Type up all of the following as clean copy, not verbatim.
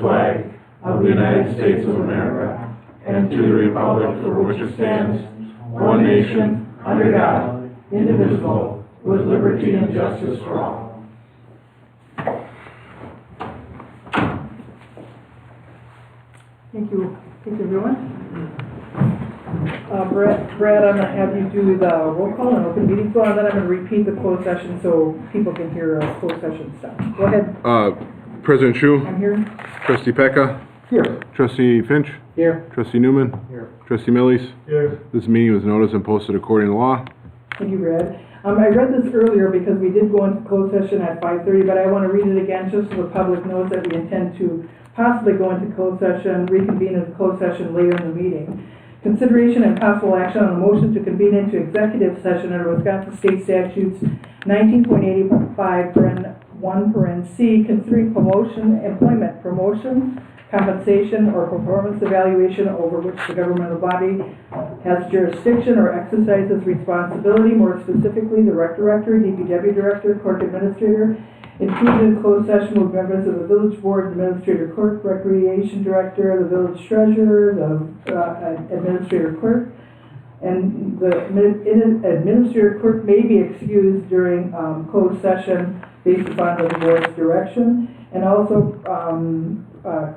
flag of the United States of America and to the republic for which it stands, one nation, under God, indivisible, with liberty and justice for all. Thank you. Thank you, everyone. Brad, I'm going to have you do the roll call and open meetings law, and then I'm going to repeat the closed session so people can hear closed session stuff. Go ahead. President Shu. I'm here. Trustee Pecca. Here. Trustee Finch. Here. Trustee Newman. Here. Trustee Millies. Here. This meeting was noticed and posted according to law. Thank you, Brad. I read this earlier because we did go into closed session at 5:30, but I want to read it again just so the public knows that we intend to possibly go into closed session, reconvene into closed session later in the meeting. Consideration and possible action on a motion to convene into executive session under Wisconsin State Statutes 19.85 (1) considering employment promotion, compensation, or performance evaluation over which the governmental body has jurisdiction or exercises responsibility, more specifically the rec director, DPW director, clerk administrator. Included in closed session were members of the village board, administrator clerk, recreation director, the village treasurer, the administrator clerk, and the administrator clerk may be excused during closed session based upon the board's direction. And also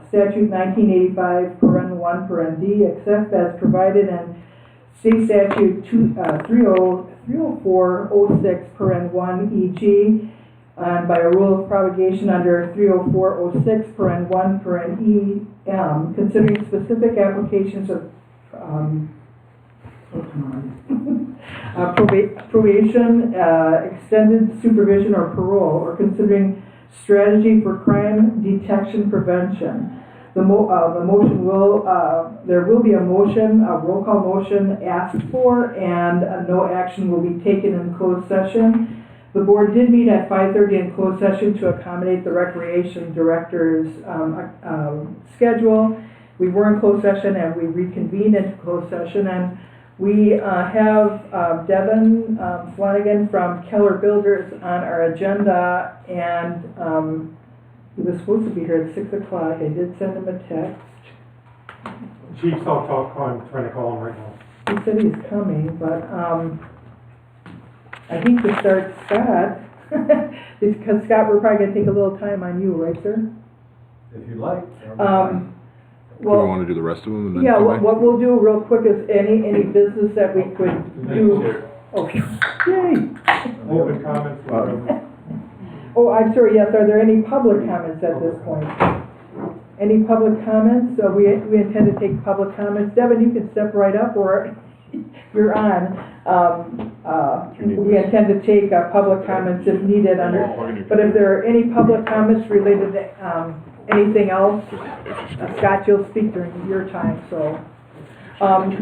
statute 1985 (1) (d), except as provided in state statute 30406 (1) (eg), and by a rule of promulgation under 30406 (1) (em), considering specific applications of probation, extended supervision or parole, or considering strategy for crime detection prevention. The motion will, there will be a motion, a roll call motion asked for, and no action will be taken in closed session. The board did meet at 5:30 in closed session to accommodate the recreation director's schedule. We were in closed session and we reconvened into closed session, and we have Devin Flanagan from Keller Builders on our agenda, and he was supposed to be here at 6 o'clock. I did send him a text. Chief's I'm trying to call him right now. He said he's coming, but I think to start Scott, because Scott, we're probably going to take a little time on you, right, sir? If you'd like. Do we want to do the rest of them? And then Yeah, come back? what we'll do real quick is any business that we could do. Oh, yay! Open comments. Oh, I'm sorry, yes, are there any public comments at this point? Any public comments? So we intend to take public comments. Devin, you can step right up, or you're on. We intend to take public comments if needed but if there are any public comments related to anything else, Scott, you'll speak during your time. So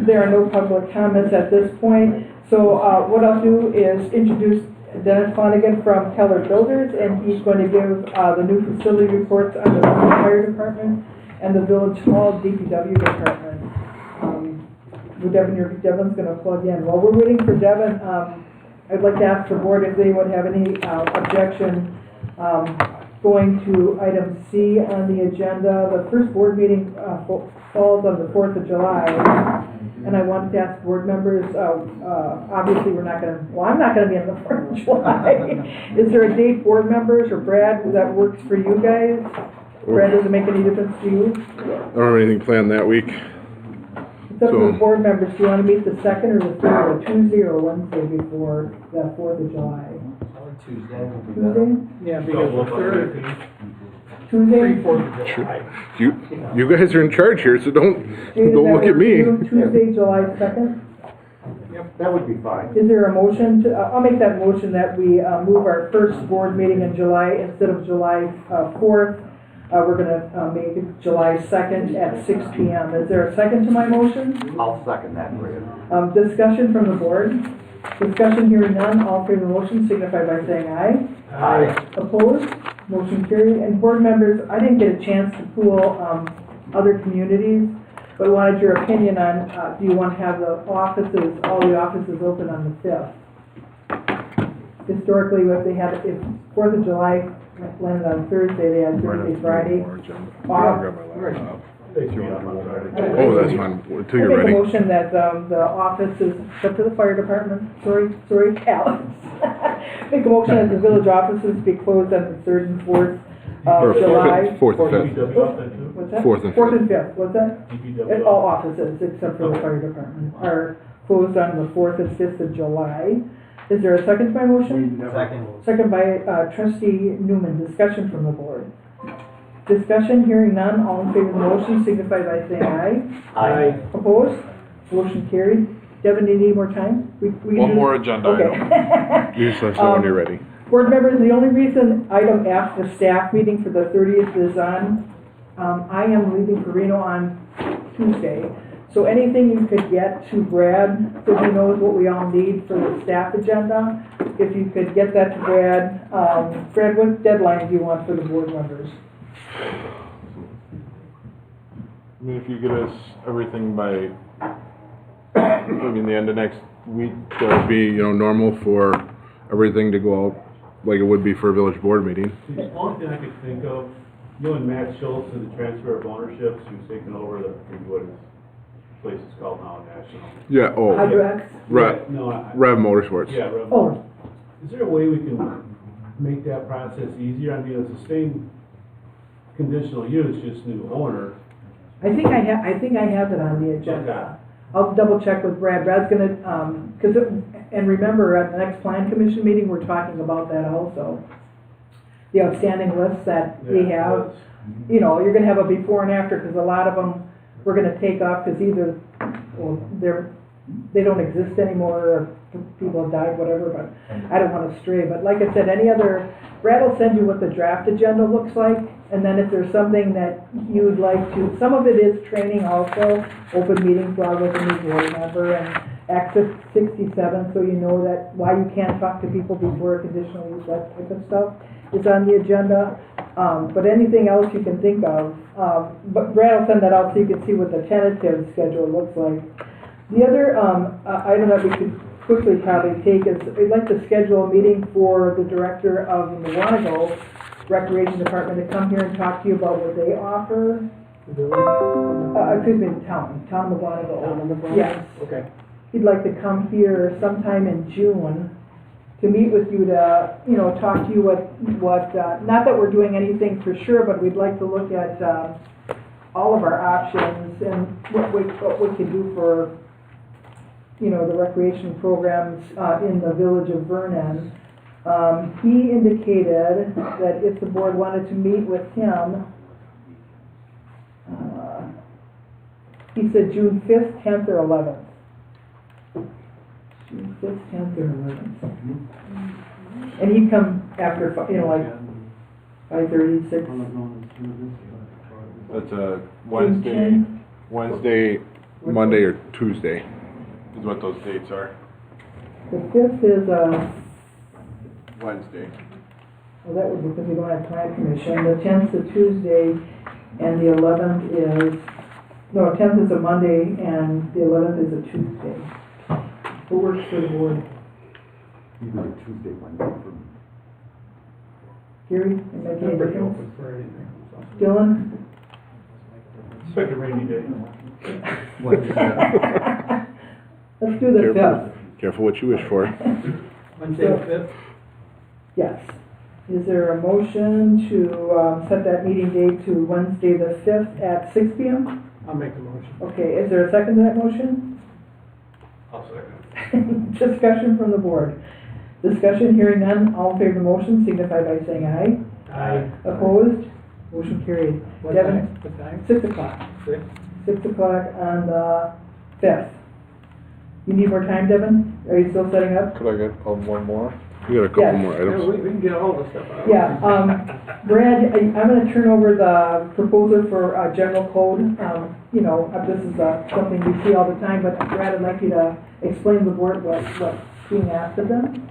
there are no public comments at this point. So what I'll do is introduce Dennis Flanagan from Keller Builders, and he's going to give the new facility reports on the fire department and the village hall DPW department. Devin's going to plug in. While we're waiting for Devin, I'd like to ask the board if they would have any objection going to item C on the agenda. The first board meeting falls on the 4th of July, and I wanted to ask board members, obviously we're not going to, well, I'm not going to be on the 4th of July. Is there a date, board members, or Brad, that works for you guys? Brad, does it make any difference to you? I don't have anything planned that week. It's up to the board members. Do you want to meet the 2nd or the 3rd, or Tuesday or Wednesday before the 4th of July? Tuesday. Tuesday? Yeah, because the 3rd. Tuesday? 4th of July. You guys are in charge here, so don't look at me. Tuesday, July 2nd? Yep, that would be fine. Is there a motion to, I'll make that motion that we move our first board meeting in July instead of July 4th. We're going to make it July 2nd at 6 p.m. Is there a second to my motion? I'll second that for you. Discussion from the board. Discussion hearing none. All in favor of the motion signify by saying aye. Aye. Opposed? Motion carried. And board members, I didn't get a chance to pool other communities, but wanted your opinion on do you want to have the offices, all the offices open on the 5th? Historically, if 4th of July landed on Thursday, they had Thursday, Friday. I'll Off. grab my laptop. They should be up on Friday. Oh, that's fine, until I you're make a ready. motion that, the offices, except for the fire department, sorry, Alex. Make a motion that the village offices be closed on the 3rd and 4th Or of July. Fourth and fifth. DPW off then too? What's that? Fourth and Fourth and fifth, what's that? DPW And off. all offices, except for the fire department, are closed on the 4th and 5th of July. Is there a second to my motion? Second. Second by trustee Newman. Discussion from the board. Discussion, hearing none, all in favor of the motion signify by saying aye. Aye. Opposed? Motion carried. Devin, do you need more time? We can One do- more agenda Okay. You just let us know when you're ready. Board members, the only reason item F, the staff meeting for the 30th is on, I am leaving for Reno on Tuesday. So anything you could get to Brad, so he knows what we all need for the staff agenda, if you could get that to Brad. Brad, what deadline do you want for the board members? I mean, if you get us everything by, the end of next week, that would be, normal for everything to go out like it would be for a village board meeting. The only thing I could think of, you and Matt Schultz and the transfer of ownerships, who's taken over what his place is called now, National. Yeah, Hydrox? Rev, No, Rev Motorsports. yeah, Rev. Oh, Is there a way we can make that process easier? I mean, it's the same conditional use, just new owner. I think I have it on the agenda. I'll double check with Brad. Brad's gonna, and remember, at the next plan commission meeting, we're talking about that also. The outstanding lists that we have, you're gonna have a before and after, because a lot of them, we're gonna take off, because either, well, they don't exist anymore, or people have died, whatever, but I don't wanna stray. But like I said, Brad will send you what the draft agenda looks like, and then if there's something that you would like to, some of it is training also, open meetings law with a new board member, and Access 67, so you know that why you can't talk to people before a conditional use, that type of stuff is on the agenda. But anything else you can think of, but Brad will send that out so you can see what the tentative schedule looks like. The other item that we could quickly probably take is, we'd like to schedule a meeting for the director of the Wanago Recreation Department to come here and talk to you about what they offer. Excuse me, the town of Wanago. Yes. Okay. He'd like to come here sometime in June to meet with you to, talk to you what, not that we're doing anything for sure, but we'd like to look at, all of our options and what we can do for, the recreation programs, in the village of Vernon. He indicated that if the board wanted to meet with him, he said June 5th, 10th, or 11th. June 5th, 10th, or 11th. And he'd come after, like 5:30, 6. That's a Wednesday, Monday, or Tuesday is what those dates are. The 5th is, Wednesday. well, that would be because we don't have plan commission. The 10th is a Tuesday, and the 11th is, 10th is a Monday, and the 11th is a Tuesday. What works for the board? Even a Tuesday, Wednesday for me. Gary, am I I'm getting pretty difference? open for anything. Dylan? It's like a rainy day. Let's do the 5th. Careful what you wish for. Wednesday the 5th? Yes. Is there a motion to set that meeting date to Wednesday the 5th at 6 p.m.? I'll make the motion. Okay, is there a second to that motion? I'll second. Discussion from the board. Discussion, hearing none, all in favor of the motion signify by saying aye. Aye. Opposed? Motion carried. What Devin? time? What time? 6 o'clock. 6? 6 o'clock on the 5th. You need more time, Devin? Are you still setting up? Could I get one more? We got a couple Yes. more items. We can get all the stuff out. Yeah, Brad, I'm gonna turn over the proposal for, general code. This is, something we see all the time, but Brad, I'd like you to explain to the board what's being asked of them.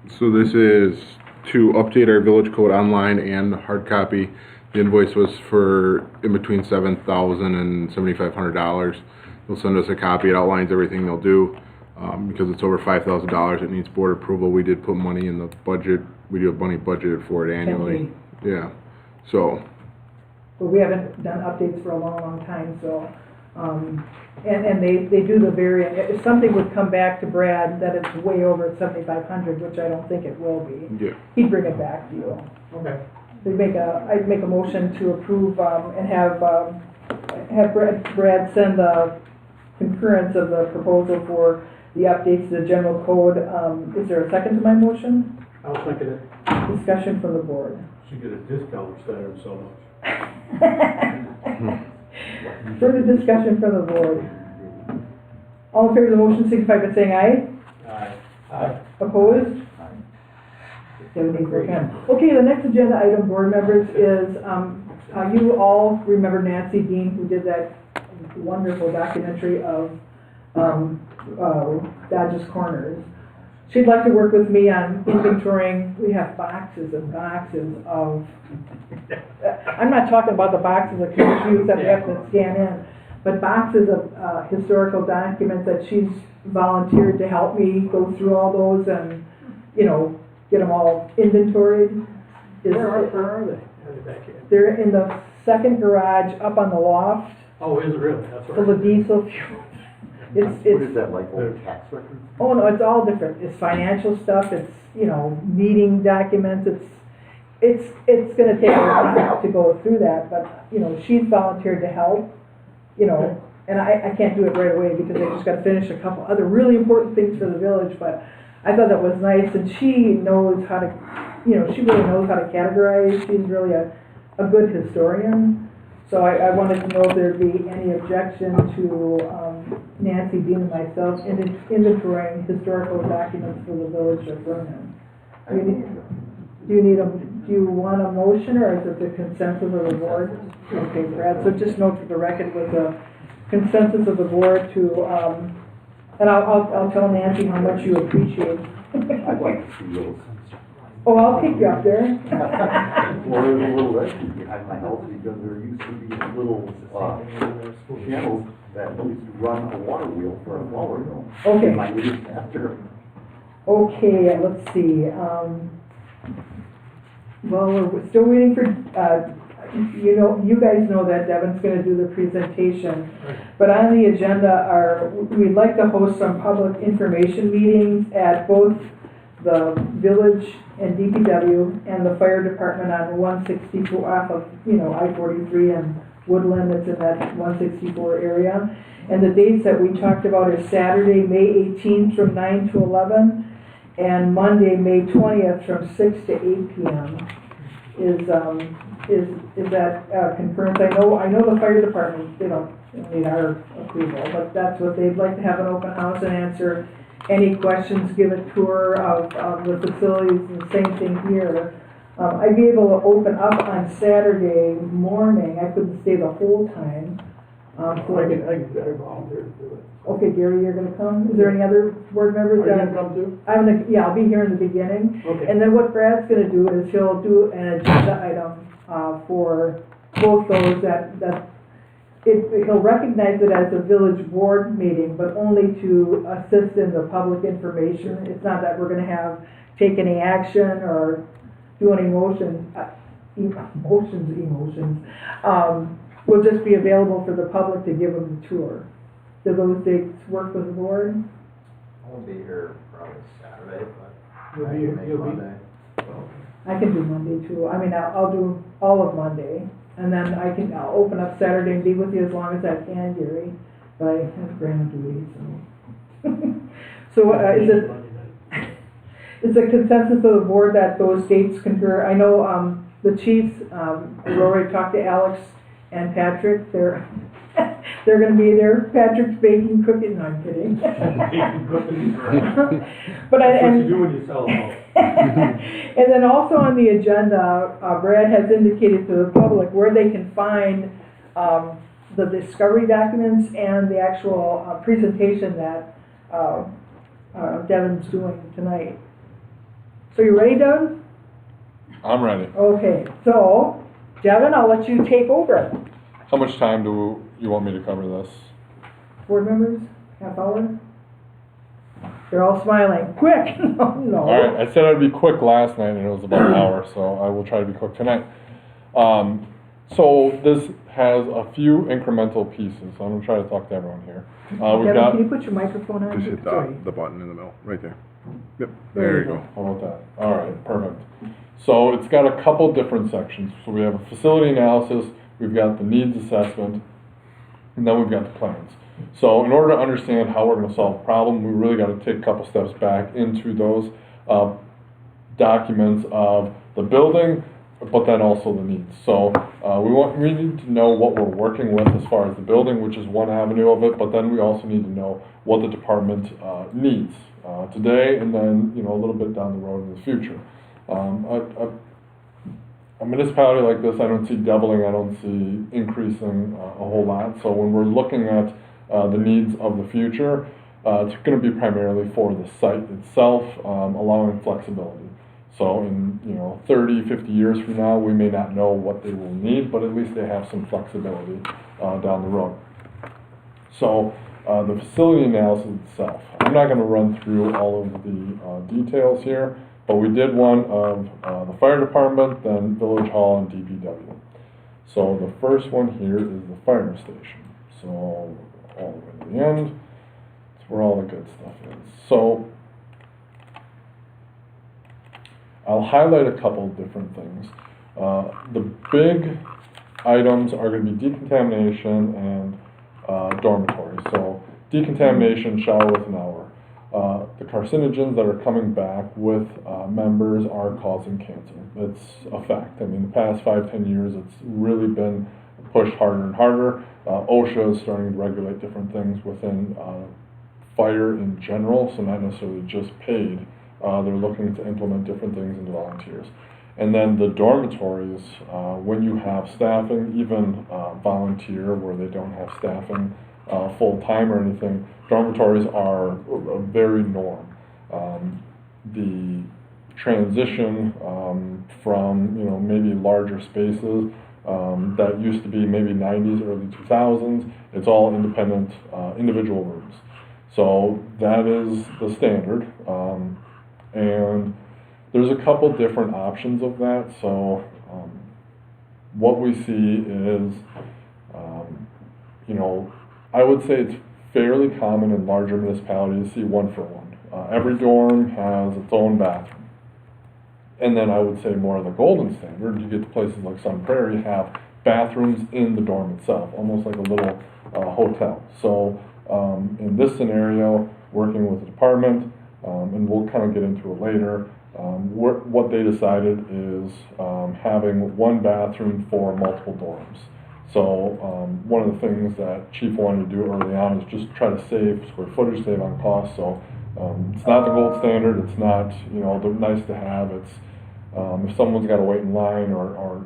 So this is to update our village code online and hard copy. The invoice was for in between $7,000 and $7,500. They'll send us a copy. It outlines everything they'll do. Because it's over $5,000, it needs board approval. We did put money in the budget. We do have money budgeted for it annually. Yeah, so, But we haven't done updates for a long, long time, so, and they do the variant, if something would come back to Brad that it's way over 7,500, which I don't think it will be, yeah. he'd bring it back to you. Okay. I'd make a motion to approve, and have Brad send the concurrence of the proposal for the updates to the general code. Is there a second to my motion? I'll second it. Discussion from the board. Should get a discount instead of so much. Further discussion from the board. All in favor of the motion signify by saying aye. Aye. Opposed? Okay, the next agenda item, board members, is, you all remember Nancy Dean, who did that wonderful documentary of, Dodge's Corners. She'd like to work with me on inventorying. We have boxes and boxes of, I'm not talking about the boxes of confused that we have to scan in, but boxes of, historical documents that she's volunteered to help me go through all those and, you know, get them all inventoried. Where are they? Are they back here? They're in the second garage up on the loft, Oh, is it really? That's full of diesel fuel. What It's, is that, like old tax records? oh no, it's all different. It's financial stuff, it's, you know, meeting documents, it's gonna take a while to go through that, but, you know, she's volunteered to help, you know, and I can't do it right away because I just gotta finish a couple other really important things for the village, but I thought that was nice, and she knows how to, you know, she really knows how to categorize. She's really a good historian. So I wanted to know if there'd be any objection to Nancy Dean and myself inventorying historical documents for the village of Vernon. Do you want a motion, or is it the consensus of the board? Okay, Brad, so just note for the record with the consensus of the board to, and I'll tell Nancy how much you appreciate. I'd like to see those. Oh, I'll take you up there. Or there's a little rescue behind my house, because there used to be little, channels that used to run a water wheel for a flower mill. Okay. In my years after. Okay, let's see, well, we're still waiting for, you know, you guys know that Devin's gonna do the presentation. But on the agenda we'd like to host some public information meetings at both the village and DPW and the fire department on 164 off of, you know, I-43 and Woodland that's in that 164 area. And the dates that we talked about is Saturday, May 18th from 9 to 11, and Monday, May 20th from 6 to 8 p.m. Is that concurrence? I know the fire department, they don't need our approval, but that's what they'd like to have an open house and answer any questions, give a tour of the facilities, and the same thing here. I'd be able to open up on Saturday morning. I couldn't stay the whole time. I volunteer to do it. Okay, Gary, you're gonna come? Is there any other board members? Are you gonna come too? Yeah, I'll be here in the beginning. Okay. And then what Brad's gonna do is he'll do an agenda item, for both those he'll recognize it as a village board meeting, but only to assist in the public information. It's not that we're gonna take any action or do any emotions. Will just be available for the public to give them the tour. Do those dates work with the board? I won't be here probably Saturday, but You'll I be- can make you'll be- Monday. I can do Monday too. I mean, I'll do all of Monday, and then I'll open up Saturday and be with you as long as I can, Gary. But I have grand duty, so. So, is the consensus of the board that those dates concur? I know, the chiefs, we already talked to Alex and Patrick. They're gonna be there. Patrick's baking cookies. No, I'm kidding. Baking cookies. But That's what you do when you sell them. And then also on the agenda, Brad has indicated to the public where they can find the discovery documents and the actual presentation that Devin's doing tonight. So you ready, Devin? I'm ready. Okay, so Devin, I'll let you take over. How much time do you want me to cover this? Board members, half hour? They're all smiling. Quick! No. All right, I said I'd be quick last night, and it was about an hour, so I will try to be quick tonight. So this has a few incremental pieces. I'm gonna try to talk to everyone here. We've Kevin, got. can you put your microphone on? Just hit Sorry. the button in the middle, right there. Yep, There there you you go. go. How about that? All right, perfect. So it's got a couple different sections. So we have a facility analysis, we've got the needs assessment, and then we've got the plans. So in order to understand how we're gonna solve a problem, we really gotta take a couple steps back into those documents of the building, but then also the needs. So we need to know what we're working with as far as the building, which is one avenue of it, but then we also need to know what the department needs today, and then a little bit down the road in the future. A municipality like this, I don't see doubling, I don't see increasing a whole lot. So when we're looking at the needs of the future, it's going to be primarily for the site itself, allowing flexibility. So in 30, 50 years from now, we may not know what they will need, but at least they have some flexibility down the road. So the facility analysis itself, I'm not going to run through all of the details here, but we did one of the fire department, then village hall, and DPW. So the first one here is the fire station. So all the way to the end, it's where all the good stuff is. So I'll highlight a couple different things. The big items are going to be decontamination and dormitory. So decontamination, shower with an hour. The carcinogens that are coming back with members are causing cancer. It's a fact. I mean, the past 5-10 years, it's really been pushed harder and harder. OSHA is starting to regulate different things within fire in general, so not necessarily just paid. They're looking to implement different things into volunteers. And then the dormitories, when you have staffing, even volunteer where they don't have staffing full-time or anything, dormitories are a very norm. The transition from maybe larger spaces that used to be maybe 90s, early 2000s, it's all independent individual rooms. So that is the standard. And there's a couple different options of that. So what we see is, I would say it's fairly common in larger municipalities to see 1-for-1. Every dorm has its own bathroom. And then I would say more of the golden standard, you get to places like Sun Prairie have bathrooms in the dorm itself, almost like a little hotel. So in this scenario, working with the department, and we'll kind of get into it later, what they decided is having one bathroom for multiple dorms. So one of the things that Chief wanted to do early on is just try to save square footage, save on cost. So it's not the gold standard, it's not the nice to have. It's if someone's got to wait in line or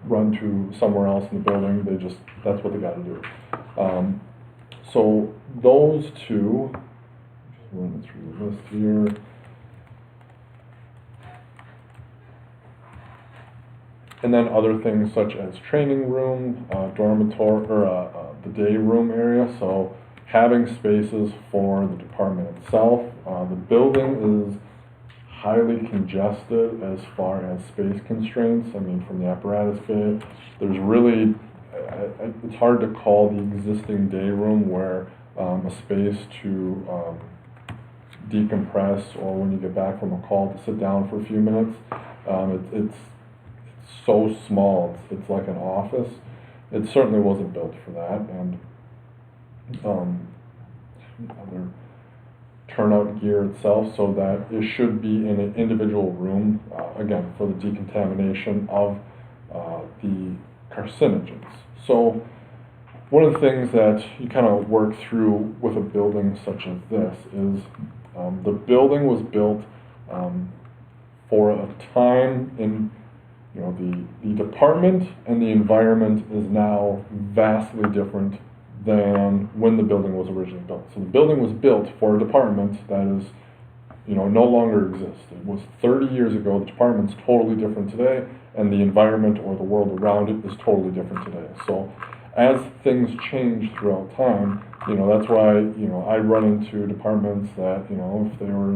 run to somewhere else in the building, that's what they got to do. So those two, just running through the list here. And then other things such as training room, dormitory, or the day room area. So having spaces for the department itself. The building is highly congested as far as space constraints. I mean, from the apparatus bay, there's really, it's hard to call the existing day room where a space to decompress, or when you get back from a call to sit down for a few minutes. It's so small, it's like an office. It certainly wasn't built for that. And other turnout gear itself, so that it should be in an individual room, again, for the decontamination of the carcinogens. So one of the things that you kind of work through with a building such as this is the building was built for a time in the department, and the environment is now vastly different than when the building was originally built. So the building was built for a department that is, no longer exists. It was 30 years ago. The department's totally different today, and the environment or the world around it is totally different today. So as things change throughout time, that's why, I run into departments that, if they were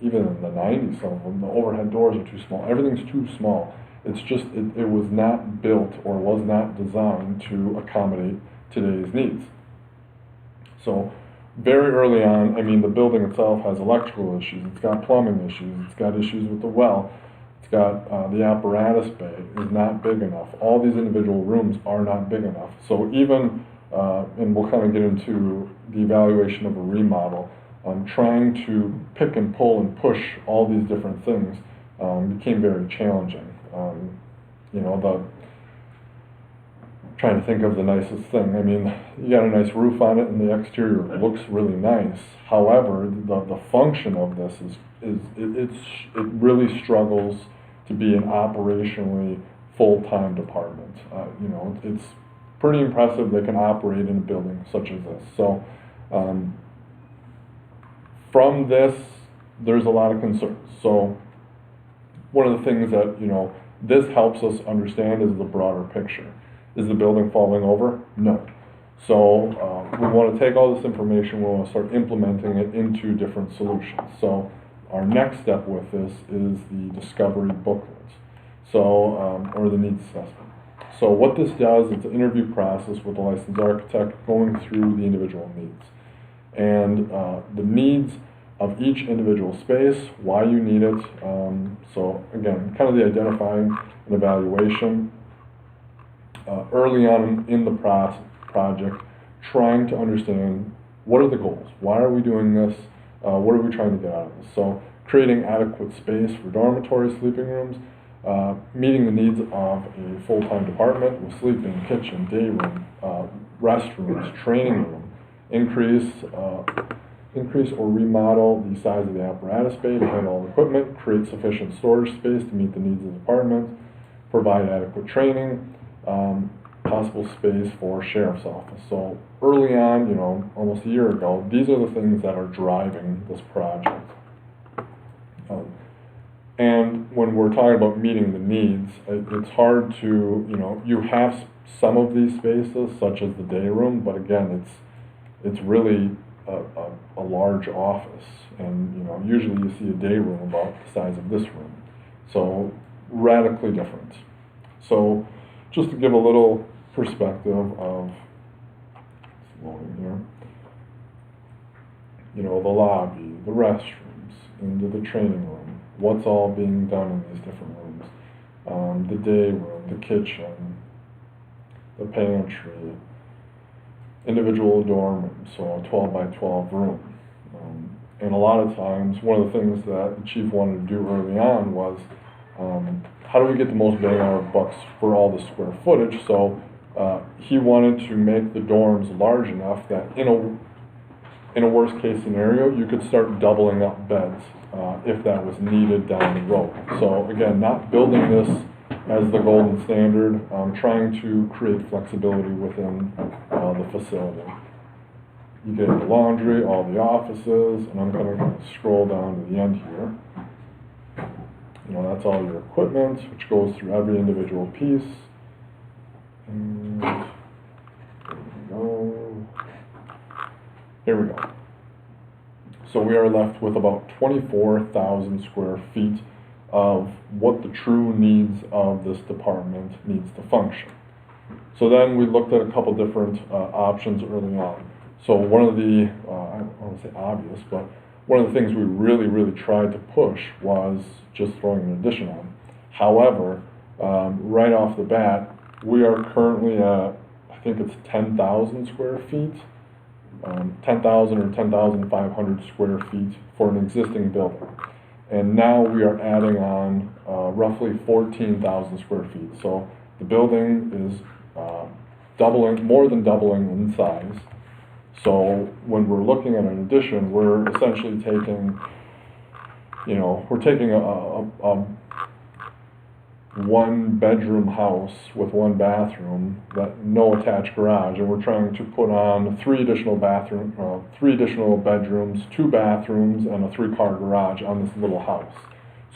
even in the 90s, some of them, the overhead doors are too small. Everything's too small. It's just, it was not built or was not designed to accommodate today's needs. So very early on, the building itself has electrical issues, it's got plumbing issues, it's got issues with the well, it's got the apparatus bay is not big enough. All these individual rooms are not big enough. So even, and we'll kind of get into the evaluation of a remodel, trying to pick and pull and push all these different things became very challenging. Trying to think of the nicest thing. You got a nice roof on it and the exterior looks really nice. However, the function of this it really struggles to be an operationally full-time department. It's pretty impressive they can operate in a building such as this. So from this, there's a lot of concerns. So one of the things that, this helps us understand is the broader picture. Is the building falling over? No. So we want to take all this information, we want to start implementing it into different solutions. So our next step with this is the discovery booklet, or the needs assessment. So what this does, it's an interview process with a licensed architect going through the individual needs. And the needs of each individual space, why you need it. So again, kind of the identifying and evaluation. Early on in the project, trying to understand what are the goals, why are we doing this, what are we trying to get out of this. So creating adequate space for dormitories, sleeping rooms, meeting the needs of a full-time department with sleeping, kitchen, day room, restrooms, training room, increase or remodel the size of the apparatus bay to handle all the equipment, create sufficient storage space to meet the needs of the department, provide adequate training, possible space for sheriff's office. So early on, almost a year ago, these are the things that are driving this project. And when we're talking about meeting the needs, it's hard to, you have some of these spaces, such as the day room, but again, it's really a large office. And, usually you see a day room about the size of this room. So radically different. So just to give a little perspective of, it's loading here, the lobby, the restrooms, into the training room, what's all being done in these different rooms, the day room, the kitchen, the pantry, individual dorm rooms, so a 12 by 12 room. And a lot of times, one of the things that the chief wanted to do early on was, how do we get the most bang out of bucks for all the square footage? So he wanted to make the dorms large enough that in a worst case scenario, you could start doubling up beds if that was needed down the road. So again, not building this as the golden standard, trying to create flexibility within the facility. You get the laundry, all the offices, and I'm going to scroll down to the end here. That's all your equipment, which goes through every individual piece. And there we go. Here we go. So we are left with about 24,000 square feet of what the true needs of this department needs to function. So then we looked at a couple different options early on. So one of the, I don't want to say obvious, but one of the things we really tried to push was just throwing an addition on. However, right off the bat, we are currently at, I think it's 10,000 square feet, 10,000 or 10,500 square feet for an existing building. And now we are adding on roughly 14,000 square feet. So the building is more than doubling in size. So when we're looking at an addition, we're essentially taking, we're taking a one bedroom house with one bathroom, that no attached garage, and we're trying to put on three additional bedrooms, 2 bathrooms, and a 3-car garage on this little house.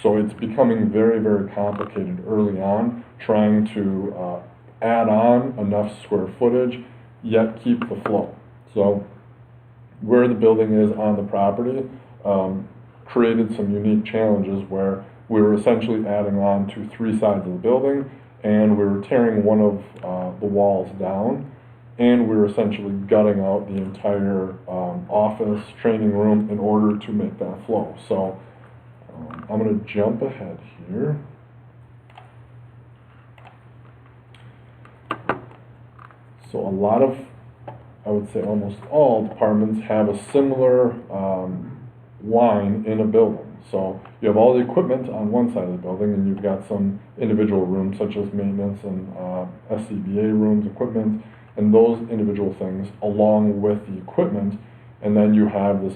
So it's becoming very complicated early on, trying to add on enough square footage, yet keep the flow. So where the building is on the property created some unique challenges where we were essentially adding on to 3 sides of the building, and we were tearing one of the walls down, and we were essentially gutting out the entire office, training room in order to make that flow. So I'm going to jump ahead here. So a lot of, I would say almost all departments have a similar line in a building. So you have all the equipment on one side of the building, and you've got some individual rooms such as maintenance and SCBA rooms, equipment, and those individual things along with the equipment. And then you have this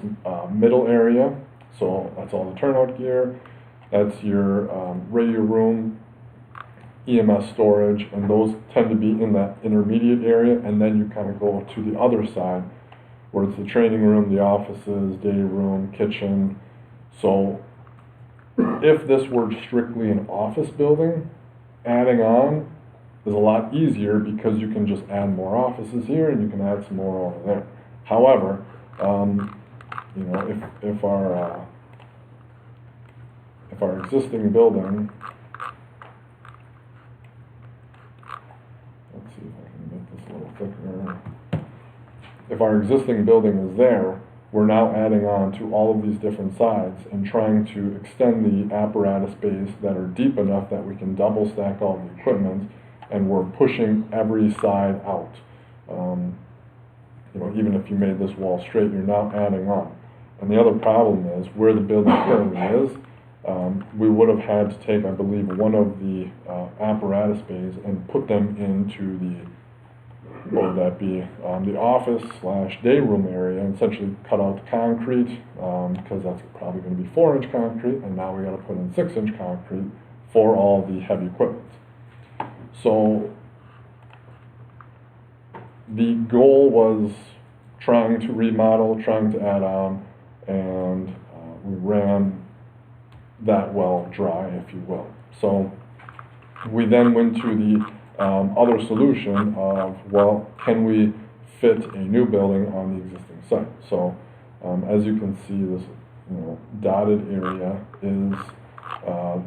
middle area, so that's all the turnout gear, that's your radio room, EMS storage, and those tend to be in that intermediate area. And then you kind of go to the other side where it's the training room, the offices, day room, kitchen. So if this were strictly an office building, adding on is a lot easier because you can just add more offices here and you can add some more over there. However, you know, if our existing building, let's see if I can make this a little thicker. If our existing building is there, we're now adding on to all of these different sides and trying to extend the apparatus bays that are deep enough that we can double stack all the equipment, and we're pushing every side out. You know, even if you made this wall straight, you're now adding on. And the other problem is where the building currently is, we would have had to take, I believe, one of the apparatus bays and put them into the, what would that be, the office / day room area, and essentially cut out the concrete, because that's probably going to be 4-inch concrete, and now we got to put in 6-inch concrete for all the heavy equipment. So the goal was trying to remodel, trying to add on, and we ran that well dry, if you will. So we then went to the other solution of, well, can we fit a new building on the existing site? So as you can see, this dotted area is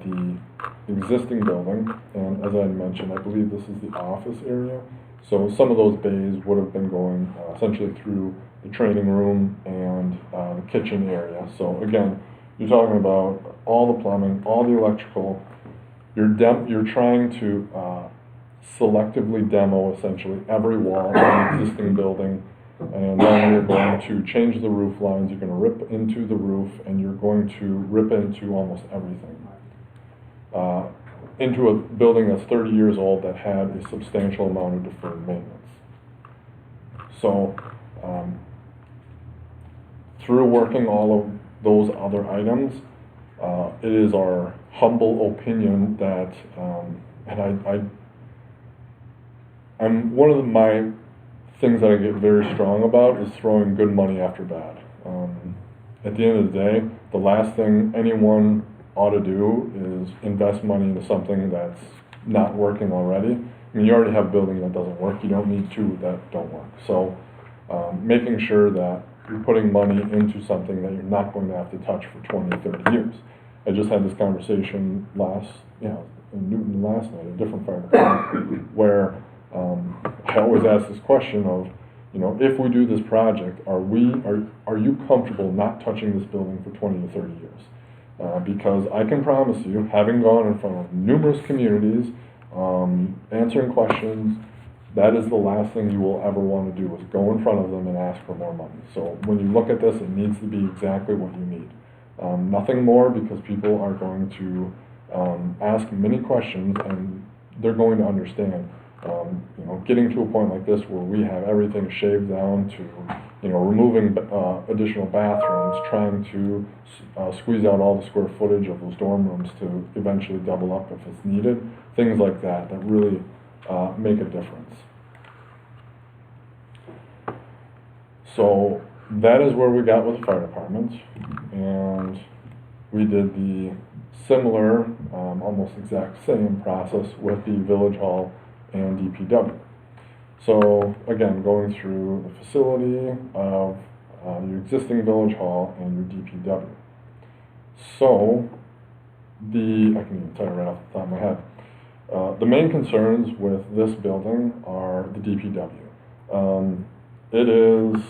the existing building, and as I mentioned, I believe this is the office area. So some of those bays would have been going essentially through the training room and the kitchen area. So again, you're talking about all the plumbing, all the electrical. You're trying to selectively demo essentially every wall in the existing building, and then you're going to change the roof lines. You're going to rip into the roof, and you're going to rip into almost everything. Into a building that's 30 years old that had a substantial amount of deferred maintenance. So through working all of those other items, it is our humble opinion that, and I'm one of my things that I get very strong about is throwing good money after bad. At the end of the day, the last thing anyone ought to do is invest money into something that's not working already. I mean, you already have a building that doesn't work. You don't need 2 that don't work. So making sure that you're putting money into something that you're not going to have to touch for 20 or 30 years. I just had this conversation in Newton last night, a different fire department, where I always ask this question of, if we do this project, are you comfortable not touching this building for 20 to 30 years? Because I can promise you, having gone in front of numerous communities, answering questions, that is the last thing you will ever want to do, is go in front of them and ask for more money. So when you look at this, it needs to be exactly what you need. Nothing more, because people are going to ask many questions and they're going to understand. Getting to a point like this where we have everything shaved down to, removing additional bathrooms, trying to squeeze out all the square footage of those dorm rooms to eventually double up if it's needed, things like that really make a difference. So that is where we got with the fire department, and we did the similar, almost exact same process with the village hall and DPW. So again, going through the facility of your existing village hall and your DPW. So I can even tell you right off the top of my head. The main concerns with this building are the DPW. It is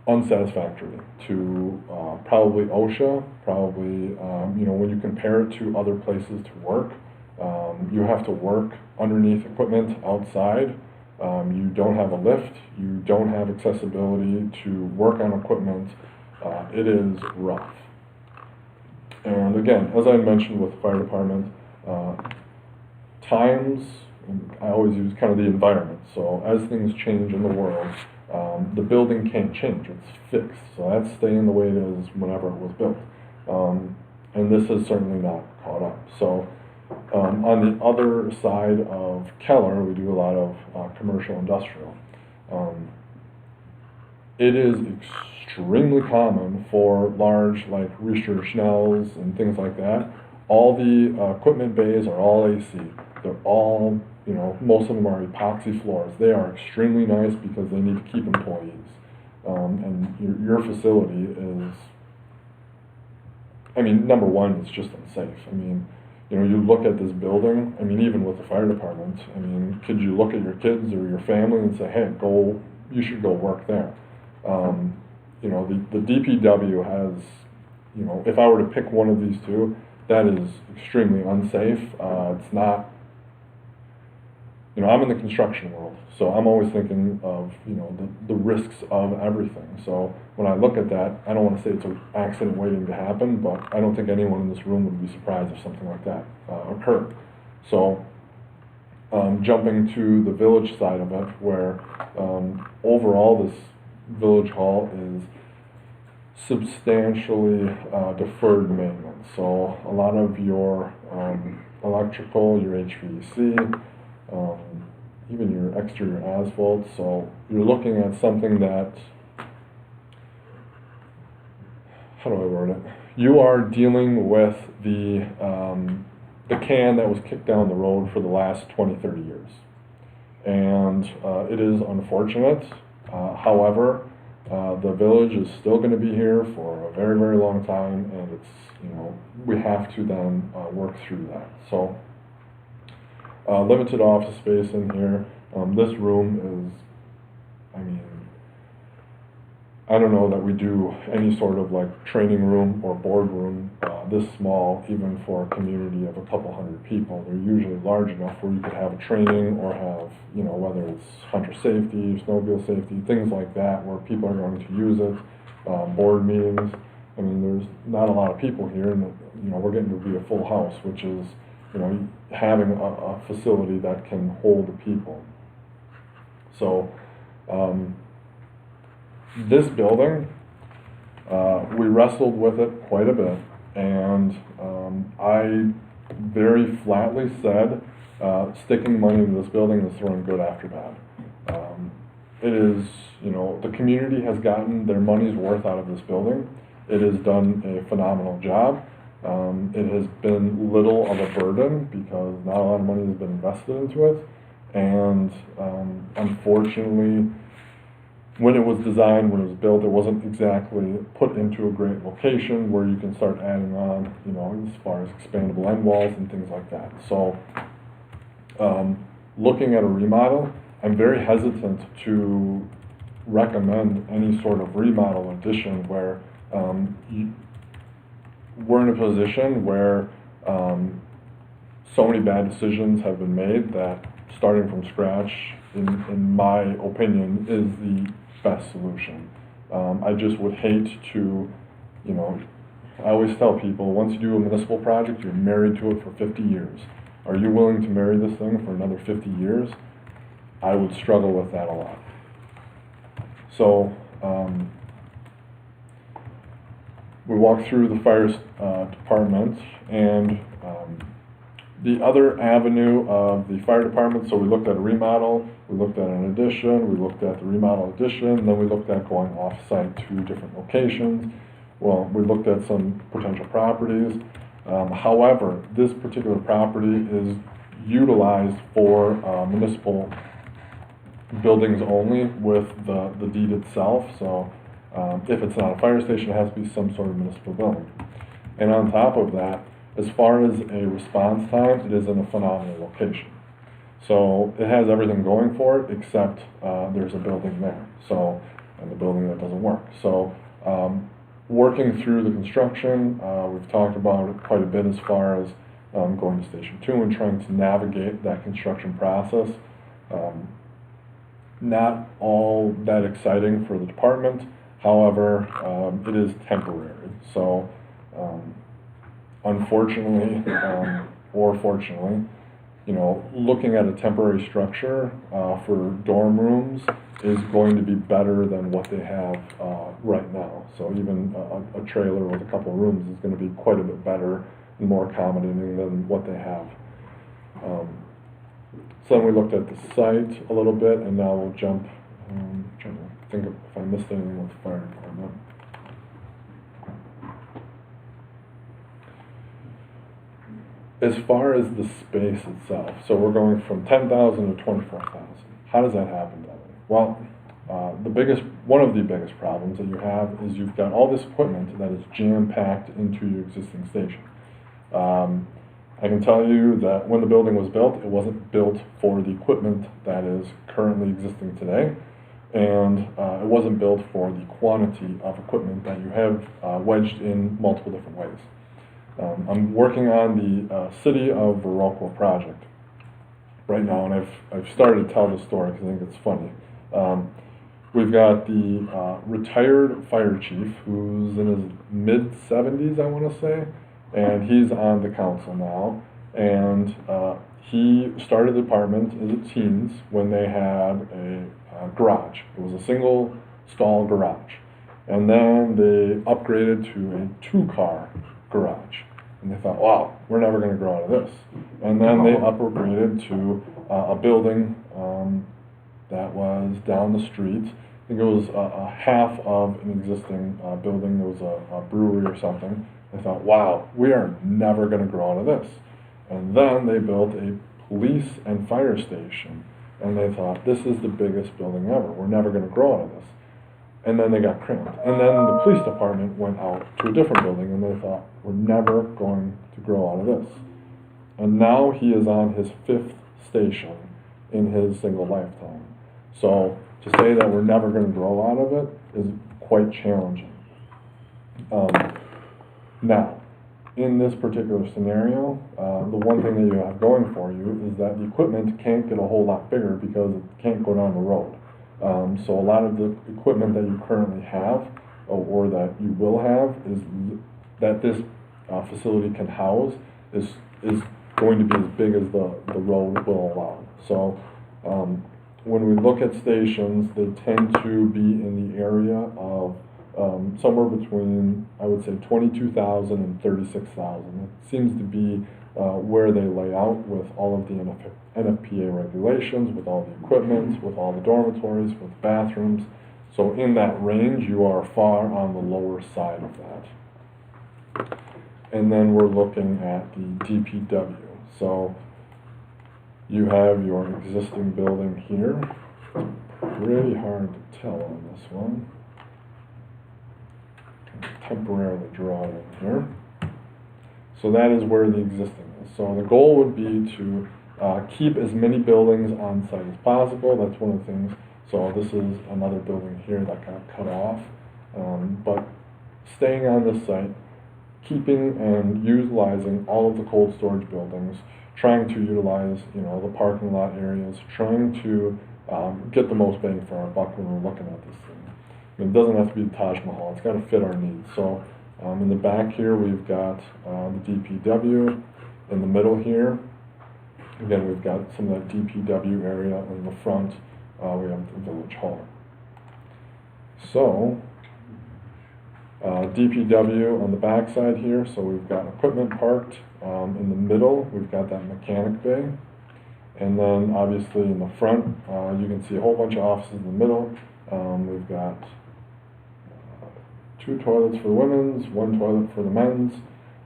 unsatisfactory to probably OSHA, probably, when you compare it to other places to work, you have to work underneath equipment outside. You don't have a lift, you don't have accessibility to work on equipment. It is rough. And again, as I mentioned with the fire department, times, I always use kind of the environment. So as things change in the world, the building can't change, it's fixed. So that's staying the way it is whenever it was built. And this is certainly not caught up. So on the other side of Keller, we do a lot of commercial industrial. It is extremely common for large, like Richter Schnells and things like that. All the equipment bays are all AC. They're all, most of them are epoxy floors. They are extremely nice because they need to keep employees. And your facility is, number one, it's just unsafe. You look at this building, even with the fire department, could you look at your kids or your family and say, hey, you should go work there? The DPW has, if I were to pick one of these two, that is extremely unsafe. It's not, I'm in the construction world, so I'm always thinking of, the risks of everything. So when I look at that, I don't want to say it's an accident waiting to happen, but I don't think anyone in this room would be surprised if something like that occurred. So jumping to the village side of it, where overall this village hall is substantially deferred maintenance. So a lot of your electrical, your HVAC, even your exterior asphalt. So you're looking at something that, how do I word it? You are dealing with the can that was kicked down the road for the last 20, 30 years. And it is unfortunate. However, the village is still going to be here for a very, very long time, and it's, we have to then work through that. So, limited office space in here. This room is, I don't know that we do any sort of like training room or boardroom this small, even for a community of a couple hundred people. They're usually large enough where you could have a training or have, whether it's hunter safety, snowmobile safety, things like that, where people are going to use it, board meetings. There's not a lot of people here, and we're getting to be a full house, which is, having a facility that can hold the people. So, this building, we wrestled with it quite a bit, and I very flatly said, sticking money into this building is throwing good after bad. It is, the community has gotten their money's worth out of this building. It has done a phenomenal job. It has been little of a burden because not a lot of money has been invested into it, and unfortunately, when it was designed, when it was built, it wasn't exactly put into a great location where you can start adding on, as far as expandable end walls and things like that. So, looking at a remodel, I'm very hesitant to recommend any sort of remodel addition where we're in a position where so many bad decisions have been made that starting from scratch, in my opinion, is the best solution. I just would hate to, I always tell people, once you do a municipal project, you're married to it for 50 years. Are you willing to marry this thing for another 50 years? I would struggle with that a lot. So, we walked through the fire department, and the other avenue of the fire department, so we looked at a remodel, we looked at an addition, we looked at the remodel addition, then we looked at going off-site to different locations. Well, we looked at some potential properties. However, this particular property is utilized for municipal buildings only with the deed itself. So if it's not a fire station, it has to be some sort of municipal building. And on top of that, as far as a response time, it is in a phenomenal location. So it has everything going for it, except there's a building there. So, and the building that doesn't work. So working through the construction, we've talked about it quite a bit as far as going to Station 2 and trying to navigate that construction process. Not all that exciting for the department, however, it is temporary. So unfortunately, or fortunately, you know, looking at a temporary structure for dorm rooms is going to be better than what they have right now. So even a trailer with a couple of rooms is going to be quite a bit better and more accommodating than what they have. So then we looked at the site a little bit, and now we'll jump, trying to think of if I missed anything with the fire department. As far as the space itself, so we're going from 10,000 to 24,000. How does that happen, Devin? Well, one of the biggest problems that you have is you've got all this equipment that is jam-packed into your existing station. I can tell you that when the building was built, it wasn't built for the equipment that is currently existing today, and it wasn't built for the quantity of equipment that you have wedged in multiple different ways. I'm working on the City of Verocco project right now, and I've started to tell the story because I think it's funny. We've got the retired fire chief who's in his mid-70s, I want to say, and he's on the council now. And he started the department as a teens when they had a garage. It was a single stall garage. And then they upgraded to a 2-car garage. And they thought, wow, we're never going to grow out of this. And then they upgraded to a building that was down the street. I think it was a half of an existing building. There was a brewery or something. They thought, wow, we are never going to grow out of this. And then they built a police and fire station. And they thought, this is the biggest building ever. We're never going to grow out of this. And then they got cramped. And then the police department went out to a different building, and they thought, we're never going to grow out of this. And now he is on his 5th station in his single lifetime. So to say that we're never going to grow out of it is quite challenging. Now, in this particular scenario, the one thing that you have going for you is that the equipment can't get a whole lot bigger because it can't go down the road. So a lot of the equipment that you currently have, or that you will have, is that this facility can house is going to be as big as the road will allow. So when we look at stations, they tend to be in the area of somewhere between, I would say, 22,000 and 36,000. It seems to be where they lay out with all of the NFPA regulations, with all the equipment, with all the dormitories, with bathrooms. So in that range, you are far on the lower side of that. And then we're looking at the DPW. So you have your existing building here. Pretty hard to tell on this one. Temporarily draw it in here. So that is where the existing is. So the goal would be to keep as many buildings on site as possible. That's one of the things. So this is another building here that got cut off. But staying on this site, keeping and utilizing all of the cold storage buildings, trying to utilize, the parking lot areas, trying to get the most bang for our buck when we're looking at this thing. It doesn't have to be the Taj Mahal. It's got to fit our needs. So in the back here, we've got the DPW. In the middle here, again, we've got some of that DPW area. In the front, we have the Village Hall. So DPW on the back side here. So we've got equipment parked. In the middle, we've got that mechanic bay. And then obviously in the front, you can see a whole bunch of offices in the middle. We've got 2 toilets for the women's, 1 toilet for the men's.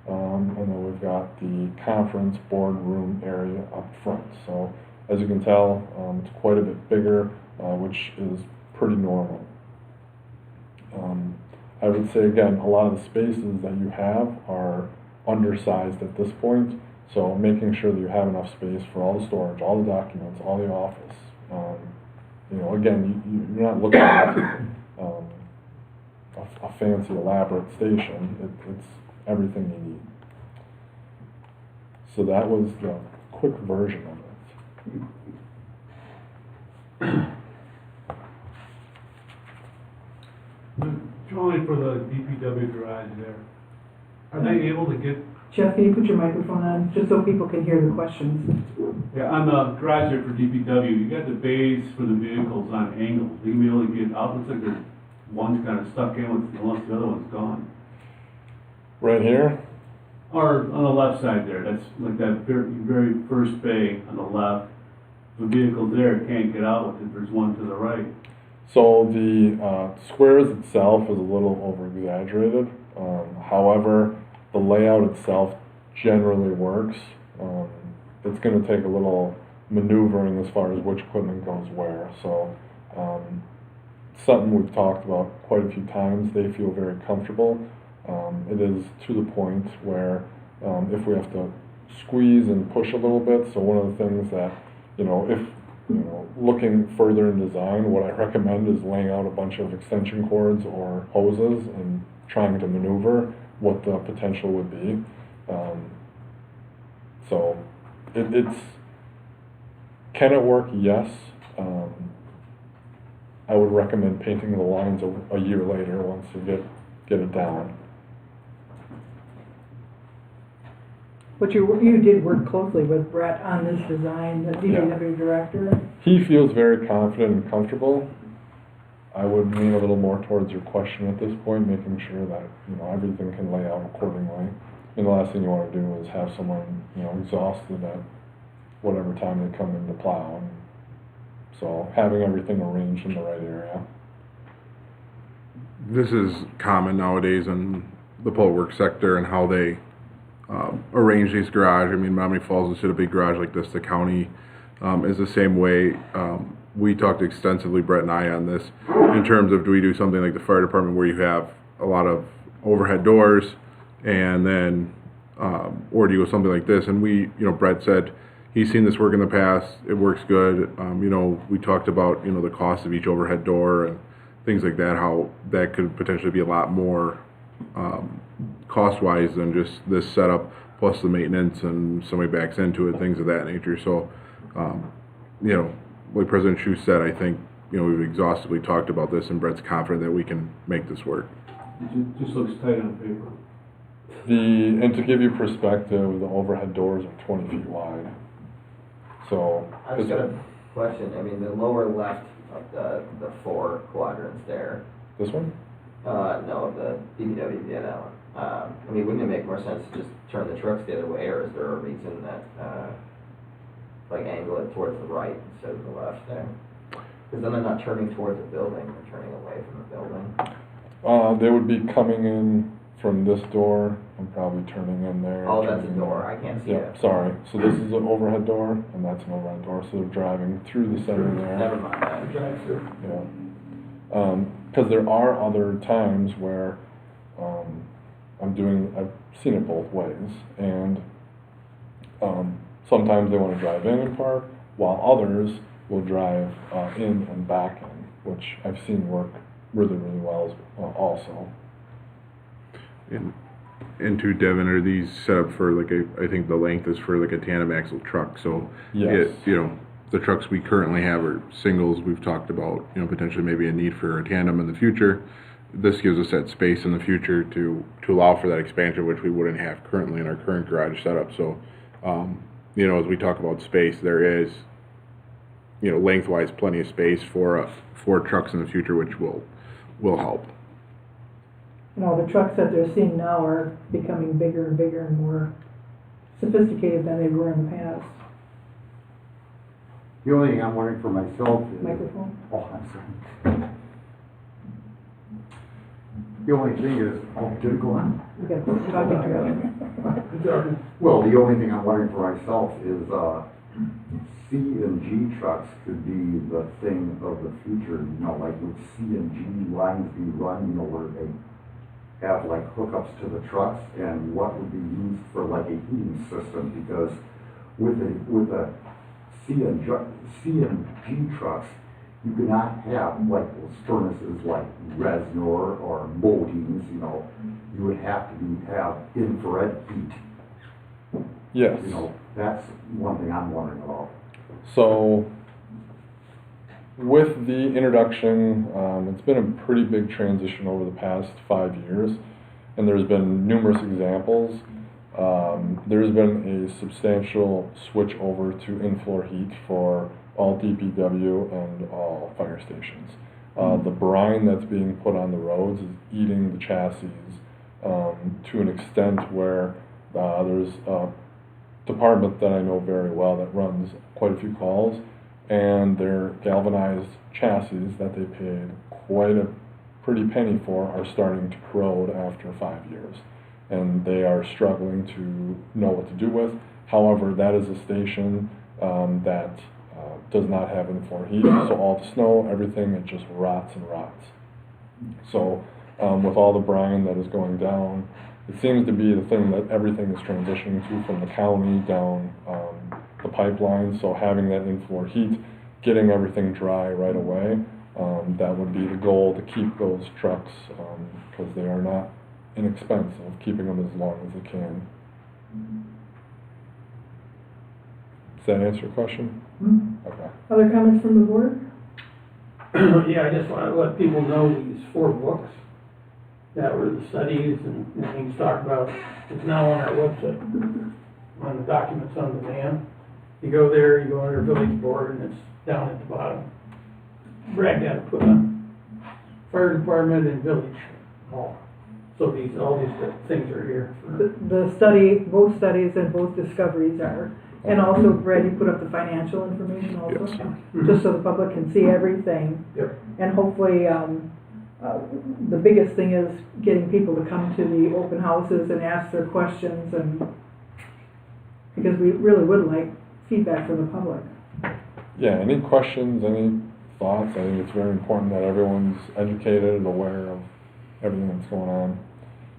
and then we've got the conference boardroom area up front. So as you can tell, it's quite a bit bigger, which is pretty normal. I would say again, a lot of the spaces that you have are undersized at this point, so making sure that you have enough space for all the storage, all the documents, all the office. You know, again, you're not looking at a fancy, elaborate station. It's everything you need. So that was the quick version of it. The drawing for the DPW garage there, are they able to get, Jeff, can you put your microphone on, just so people can hear the questions? yeah, on the garage there for DPW, you got the bays for the vehicles on angles. Are you gonna be able to get out? Looks like the one's kind of stuck in with, unless the other one's gone. Right here, Or on the left side there, that's like that very first bay on the left. The vehicles there can't get out with it, there's one to the right. so the squares itself is a little over exaggerated. However, the layout itself generally works. It's going to take a little maneuvering as far as which equipment goes where. So something we've talked about quite a few times. They feel very comfortable. It is to the point where if we have to squeeze and push a little bit, so one of the things that, you know, if, you know, looking further in design, what I recommend is laying out a bunch of extension cords or hoses and trying to maneuver what the potential would be. So it's, can it work? Yes. I would recommend painting the lines a year later once you get it down. But you did work closely with Brett on this design, the DPW director. He feels very confident and comfortable. I would lean a little more towards your question at this point, making sure that, you know, everything can lay out accordingly. And the last thing you want to do is have someone, you know, exhausted at whatever time they come in to plow. And so having everything arranged in the right area. This is common nowadays in the public works sector and how they arrange these garages. I mean, Menominee Falls instead of a big garage like this, the county is the same way. We talked extensively, Brett and I, on this in terms of, do we do something like the fire department where you have a lot of overhead doors, and then or do you go something like this? And we, you know, Brett said he's seen this work in the past. It works good. You know, we talked about, you know, the cost of each overhead door and things like that, how that could potentially be a lot more cost-wise than just this setup plus the maintenance and somebody backs into it, things of that nature. So, you know, like President Shu said, I think, you know, we've exhaustively talked about this, and Brett's confident that we can make this work. It just looks tight on paper. And to give you perspective, the overhead doors are 20 feet wide. So, I just got a question. I mean, the lower left of the four quadrants there. This one? No, the DPW, yeah, that one. I mean, wouldn't it make more sense to just turn the trucks the other way, or is there a reason that, like, angle it towards the right instead of the left there? Because then they're not turning towards the building, they're turning away from the building. They would be coming in from this door and probably turning in there. Oh, that's a turning door, in. I can't see Yeah, it. sorry. So this is an overhead door, and that's an overhead door, so they're driving through the center there. Never mind that. Yeah. Because there are other times where I've seen it both ways, and sometimes they want to drive in and park, while others will drive in and back in, which I've seen work really, really well also. Into Devon, are these set up for like I think the length is for like a tandem axle truck, so Yes. you know, the trucks we currently have are singles. We've talked about, you know, potentially maybe a need for a tandem in the future. This gives us that space in the future to allow for that expansion, which we wouldn't have currently in our current garage setup. So, you know, as we talk about space, there is, you know, lengthwise plenty of space for trucks in the future, which will help. You know, the trucks that they're seeing now are becoming bigger and bigger and more sophisticated than they were in the past. The only thing I'm wondering for myself is... Microphone? Oh, I'm sorry. The only thing is, oh, did it go on? We got to talking together. Well, the only thing I'm wondering for myself is, C and G trucks could be the thing of the future, you know, like would C and G lines be run, you know, where they have like hookups to the trucks, and what would be used for like a heating system, because with a C and G trucks, you cannot have like those furnaces like Resnor or Moldings, you know, you would have to have infrared heat. Yes. You know, that's one thing I'm wondering about. So, with the introduction, it's been a pretty big transition over the past 5 years, and there's been numerous examples. There's been a substantial switch over to in-floor heat for all DPW and all fire stations. The brine that's being put on the roads is eating the chassis to an extent where there's a department that I know very well that runs quite a few calls, and their galvanized chassis that they paid quite a pretty penny for are starting to corrode after 5 years, and they are struggling to know what to do with. However, that is a station that does not have in-floor heat, so all the snow, everything, it just rots and rots. So with all the brine that is going down, it seems to be the thing that everything is transitioning to from the county down the pipeline. So having that in-floor heat, getting everything dry right away, that would be the goal, to keep those trucks, because they are not inexpensive, keeping them as long as they can. Does that answer your question? Mm-hmm. Okay. Other comments from the board? Yeah, I just want to let people know these 4 books that were the studies and things talked about. It's now on our website, on the documents on demand. You go there, you go under village board, and it's down at the bottom. Brad got to put on fire department and village hall. So all these things are here. The study, both studies and both discoveries are. And also, Brad, you put up the financial information also, Yes. just so the public can see everything. Yep. And hopefully, the biggest thing is getting people to come to the open houses and ask their questions, and because we really would like feedback from the public. Yeah, any questions, any thoughts? I think it's very important that everyone's educated and aware of everything that's going on.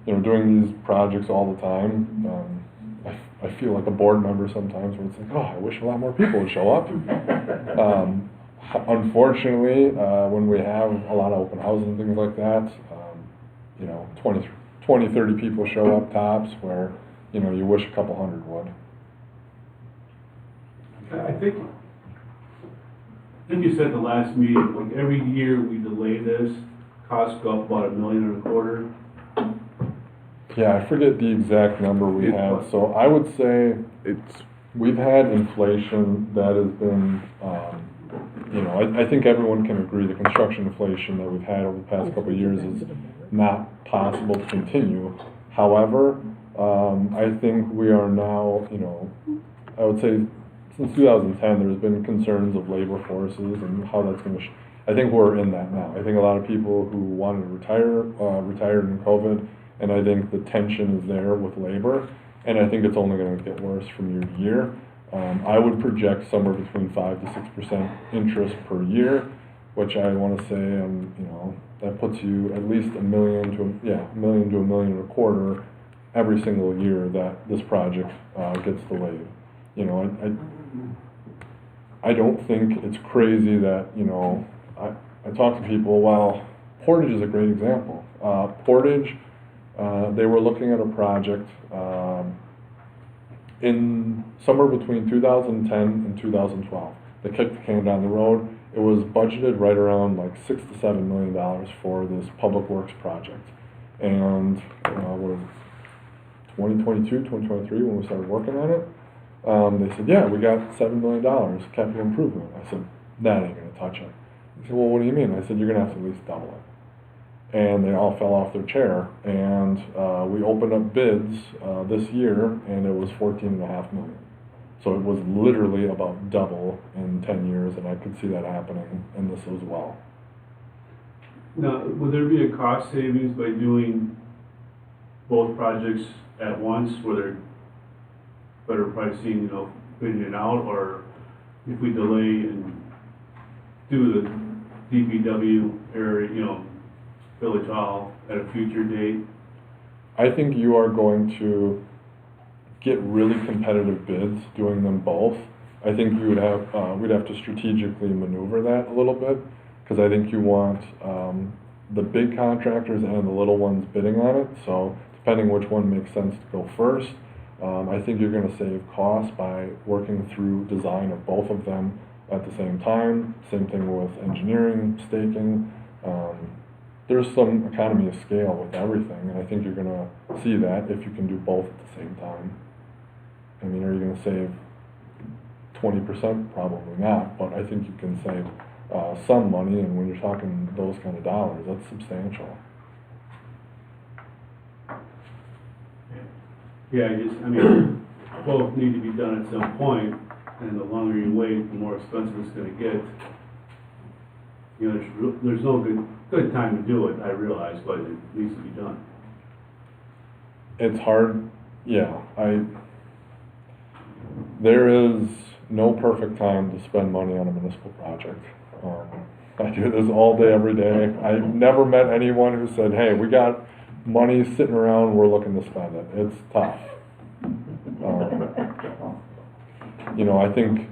You know, doing these projects all the time, I feel like a board member sometimes, where it's like, oh, I wish a lot more people would show up. Unfortunately, when we have a lot of open houses and things like that, you know, 20, 30 people show up tops, where, you know, you wish a couple hundred would. I think you said the last meeting, like every year we delay this, costs go up about $1.25 million. Yeah, I forget the exact number we had, so I would say we've had inflation that has been, you know, I think everyone can agree the construction inflation that we've had over the past couple of years is not possible to continue. However, I think we are now, you know, I would say since 2010 there's been concerns of labor forces and how that's going to, I think we're in that now. I think a lot of people who wanted to retire, retired in COVID, and I think the tension is there with labor, and I think it's only going to get worse from year to year. I would project somewhere between 5 to 6% interest per year, which I want to say, you know, that puts you at least $1 million to $1.25 million every single year that this project gets delayed. You know, I don't think it's crazy that, you know, I talk to people. Well, Portage is a great example. Portage. They were looking at a project in somewhere between 2010 and 2012. They kicked the can down the road. It was budgeted right around like $6 to $7 million for this public works project. And what 2022, 2023, when we started working on it, they said, yeah, we got $7 million capital improvement. I said, that ain't gonna touch it. He said, well, what do you mean? I said, you're gonna have to at least double it. And they all fell off their chair, and we opened up bids this year, and it was $14.5 million. So it was literally about double in 10 years, and I could see that happening in this as well. Now, would there be a cost savings by doing both projects at once, where they're better pricing, you know, bidding it out, or if we delay and do the DPW area, you know, Village Hall at a future date? I think you are going to get really competitive bids doing them both. I think you would have, we'd have to strategically maneuver that a little bit, because I think you want the big contractors and the little ones bidding on it, so depending which one makes sense to go first. I think you're gonna save costs by working through design of both of them at the same time. Same thing with engineering, staking. There's some economy of scale with everything, and I think you're gonna see that if you can do both at the same time. I mean, are you gonna save 20%? Probably not, but I think you can save some money, and when you're talking those kind of dollars, that's substantial. Yeah, I mean, both need to be done at some point, and the longer you wait, the more expensive it's gonna get. You know, there's no good time to do it, I realize, but it needs to be done. It's hard, yeah, there is no perfect time to spend money on a municipal project. I do this all day, every day. I've never met anyone who said, hey, we got money sitting around, we're looking to spend it. It's tough. You know, I think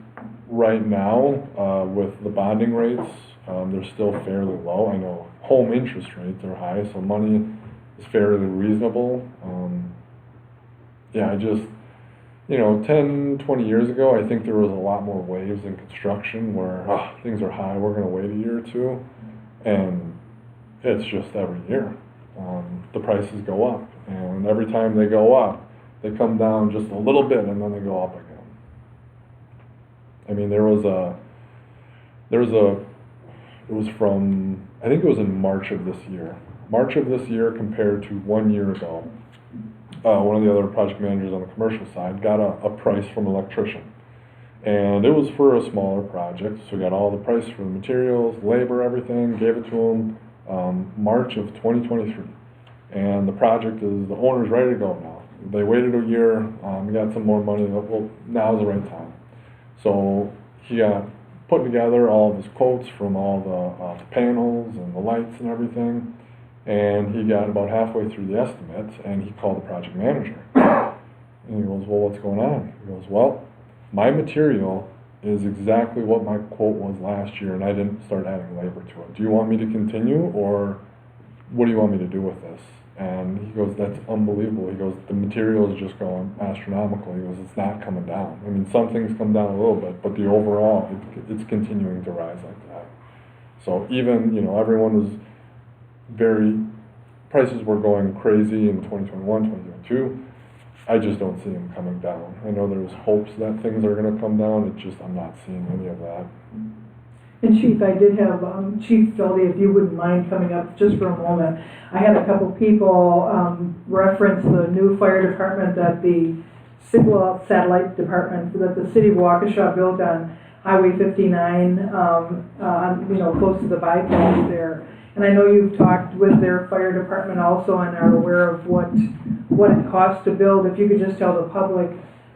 right now, with the bonding rates, they're still fairly low. I know home interest rates are high, so money is fairly reasonable. Yeah, you know, 10, 20 years ago, I think there was a lot more waves in construction where things are high, we're gonna wait a year or two, and it's just every year. The prices go up, and every time they go up, they come down just a little bit, and then they go up again. I mean, it was from, I think it was in March of this year. March of this year compared to 1 year ago. One of the other project managers on the commercial side got a price from an electrician. And it was for a smaller project, so we got all the price for the materials, labor, everything, gave it to him March of 2023. And the project the owner's ready to go now. They waited a year, we got some more money, well, now's the right time. So he got putting together all of his quotes from all the panels and the lights and everything. And he got about halfway through the estimate, and he called the project manager. And he goes, well, what's going on? He goes, well, my material is exactly what my quote was last year, and I didn't start adding labor to it. Do you want me to continue, or what do you want me to do with this? And he goes, that's unbelievable. He goes, the material is just going astronomical. He goes, it's not coming down. I mean, some things come down a little bit, but the overall, it's continuing to rise like that. So even, you know, everyone was prices were going crazy in 2021, 2022. I just don't see them coming down. I know there's hopes that things are going to come down. I'm not seeing any of that. And Chief, I did have, Chief Feldy, if you wouldn't mind coming up just for a moment. I had a couple people reference the new fire department that the Sigla satellite department that the city of Waukesha built on Highway 59, you know, close to the bypass there. And I know you've talked with their fire department also and are aware of what it costs to build. If you could just tell the public,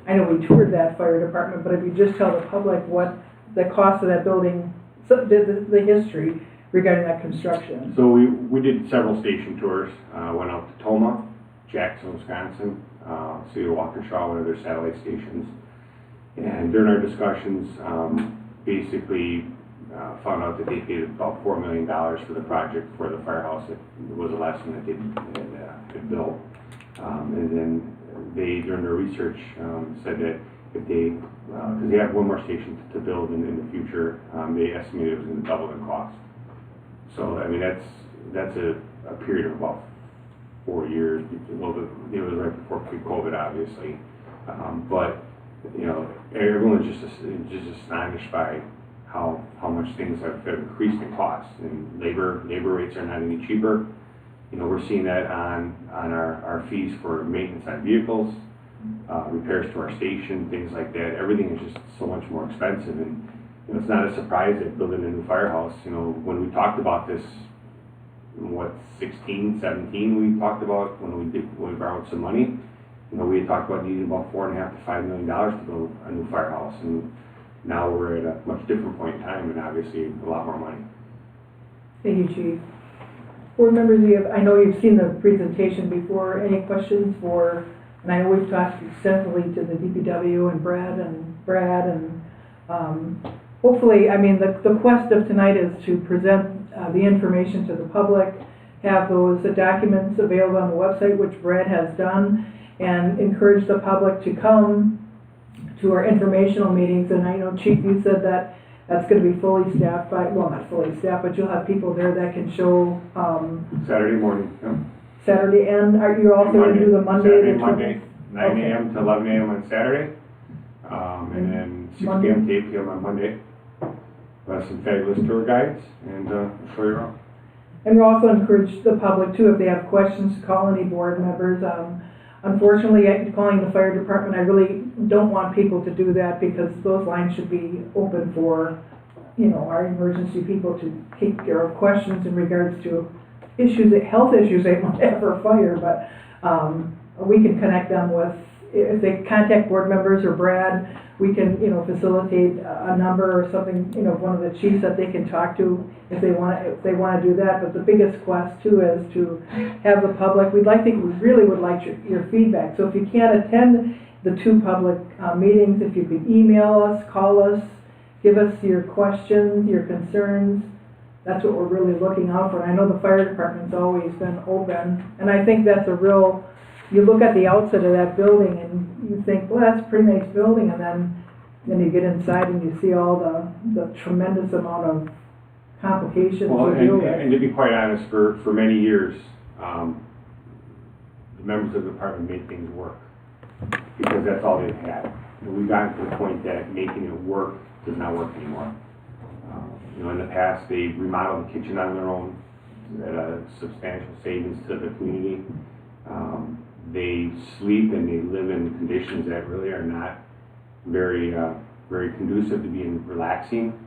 I know we toured that fire department, but if you just tell the public what the cost of that building, the history regarding that construction. So we did several station tours, went out to Toma, Jackson, Wisconsin, City of Waukesha, one of their satellite stations. And during our discussions, basically found out that they paid about $4 million for the project for the firehouse. It was the last one that they had built. And then they, during their research, said that if they, because they have one more station to build in the future, they estimated it was going to double the cost. So, I mean, that's a period of about 4 years. A little bit, it was right before pre-COVID, obviously. But, you know, everyone's just astonished by how much things have increased in cost, and labor rates are not any cheaper. You know, we're seeing that on our fees for maintenance on vehicles, repairs to our station, things like that. Everything is just so much more expensive, and you know, it's not a surprise that building a new firehouse. You know, when we talked about this, in 16, 17, we talked about when we borrowed some money. You know, we had talked about needing about $4.5 to $5 million to build a new firehouse, and now we're at a much different point in time, and obviously a lot more money. Thank you, Chief. Board members, I know you've seen the presentation before. Any questions for, and I know we've talked extensively to the DPW and Brad, and hopefully, I mean, the quest of tonight is to present the information to the public, have those documents available on the website, which Brad has done, and encourage the public to come to our informational meetings. And I know, Chief, you said that that's going to be fully staffed by, well, not fully staffed, but you'll have people there that can show Saturday morning, yeah. Saturday, and are you also going to do the Monday? Saturday, the Monday, 9 Okay. a.m. to 11 a.m. on Saturday, and then 6 Monday? p.m. to 8 p.m. on Monday. We'll have some fabulous tour guides, and we'll show you around. And we'll also encourage the public too, if they have questions, to call any board members. Unfortunately, calling the fire department, I really don't want people to do that, because those lines should be open for, you know, our emergency people to take care of questions in regards to issues, health issues they might have for fire. But we can connect them with, if they contact board members or Brad, we can, you know, facilitate a number or something, you know, one of the chiefs that they can talk to if they want to do that. But the biggest quest too is to have the public. We really would like your feedback. So if you can't attend the two public meetings, if you could email us, call us, give us your questions, your concerns. That's what we're really looking out for. And I know the fire department's always been open, and I think that's a real. You look at the outside of that building and you think, well, that's a pretty nice building, and then you get inside and you see all the tremendous amount of complications Well, to deal with. and to be quite honest, for many years, the members of the department made things work, because that's all they've had. And we've gotten to the point that making it work does not work anymore. You know, in the past, they remodeled the kitchen on their own at a substantial savings to the community. They sleep and they live in conditions that really are not very conducive to being relaxing.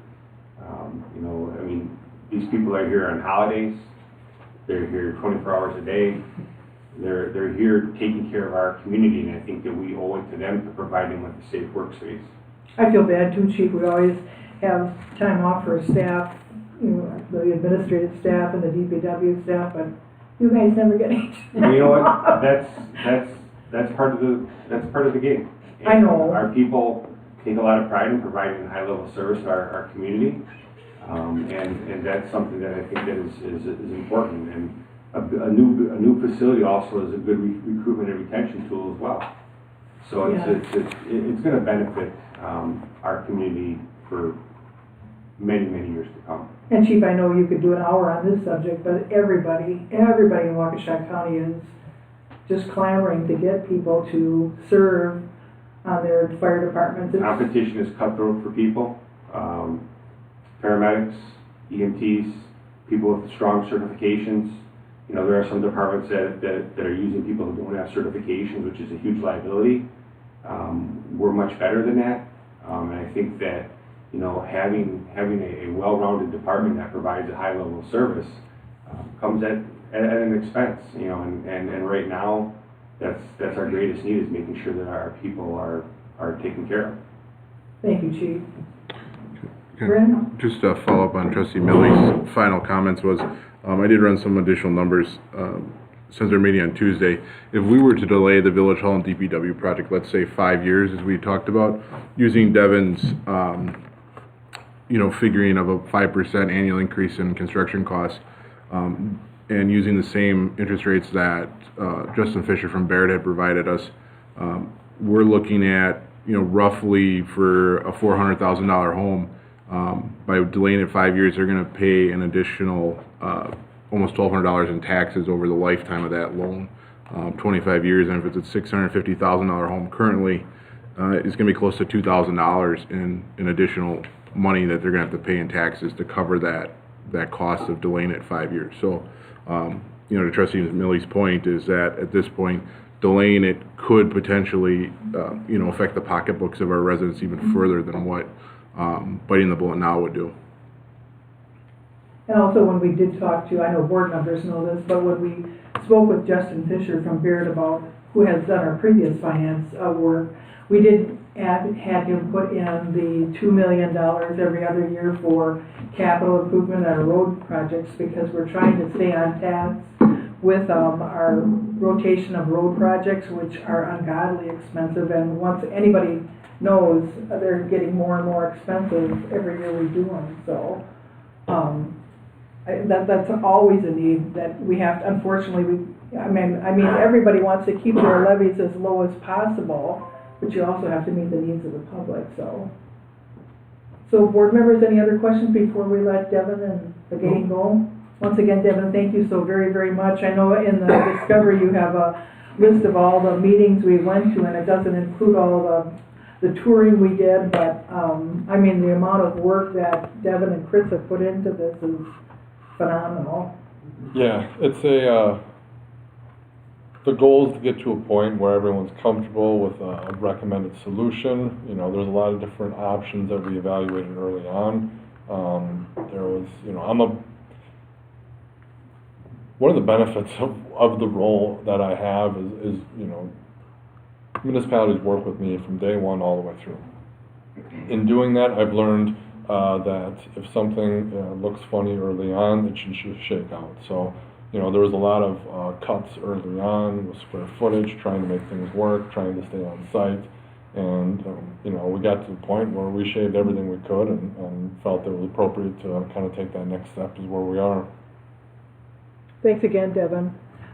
You know, I mean, these people are here on holidays. They're here 24 hours a day. They're here taking care of our community, and I think that we owe it to them to provide them with a safe workspace. I feel bad too, Chief. We always have time off for staff, you know, the administrative staff and the DPW staff, but you guys never get any. You know what? That's part of the game. And I know. Our people take a lot of pride in providing high level service to our community, and that's something that I think that is important. And a new facility also is a good recruitment and retention tool as well. So it's going to benefit our community for many years to come. And Chief, I know you could do an hour on this subject, but everybody in Waukesha County is just clamoring to get people to serve on their fire departments. Competition is cutthroat for people. Paramedics, EMTs, people with strong certifications. You know, there are some departments that are using people who don't have certifications, which is a huge liability. We're much better than that, and I think that, you know, having a well-rounded department that provides a high level of service comes at an expense, you know, and right now that's our greatest need, is making sure that our people are taken care of. Thank you, Chief. Okay. Brent? Just to follow up on Trustee Millie's final comments was, I did run some additional numbers since our meeting on Tuesday. If we were to delay the Village Hall and DPW project, let's say 5 years, as we talked about, using Devin's, you know, figuring of a 5% annual increase in construction costs, and using the same interest rates that Justin Fisher from Baird had provided us, we're looking at, you know, roughly for a $400,000 home, by delaying it 5 years, they're going to pay an additional almost $1,200 in taxes over the lifetime of that loan, 25 years. And if it's a $650,000 home currently, it's going to be close to $2,000 in additional money that they're going to have to pay in taxes to cover that cost of delaying it 5 years. So, you know, to Trustee Millie's point is that at this point, delaying it could potentially, you know, affect the pocketbooks of our residents even further than what biting the bullet now would do. And also, when we did talk to, I know board members know this, but when we spoke with Justin Fisher from Baird about who has done our previous finance, work, we did had him put in the $2 million every other year for capital improvement on our road projects, because we're trying to stay on task with, our rotation of road projects, which are ungodly expensive, and once anybody knows, they're getting more and more expensive every year we do them, so, that's always a need that we have, unfortunately, I mean, everybody wants to keep their levies as low as possible, but you also have to meet the needs of the public, so. So, board members, any other questions before we let Devin and the game go? Once again, Devin, thank you so very, very much. I know in the Discovery you have a list of all the meetings we went to, and it doesn't include all the touring we did, but, I mean, the amount of work that Devin and Chris have put into this is phenomenal. Yeah, it's the goal is to get to a point where everyone's comfortable with a recommended solution. You know, there's a lot of different options that we evaluated early on. There was, you know, one of the benefits of the role that I have is, you know, municipalities work with me from day one all the way through. In doing that, I've learned that if something looks funny early on, it should shake out. So, you know, there was a lot of cuts early on with square footage, trying to make things work, trying to stay on site. And, you know, we got to the point where we shaved everything we could and felt that it was appropriate to kind of take that next step is where we are. Thanks again, Devin.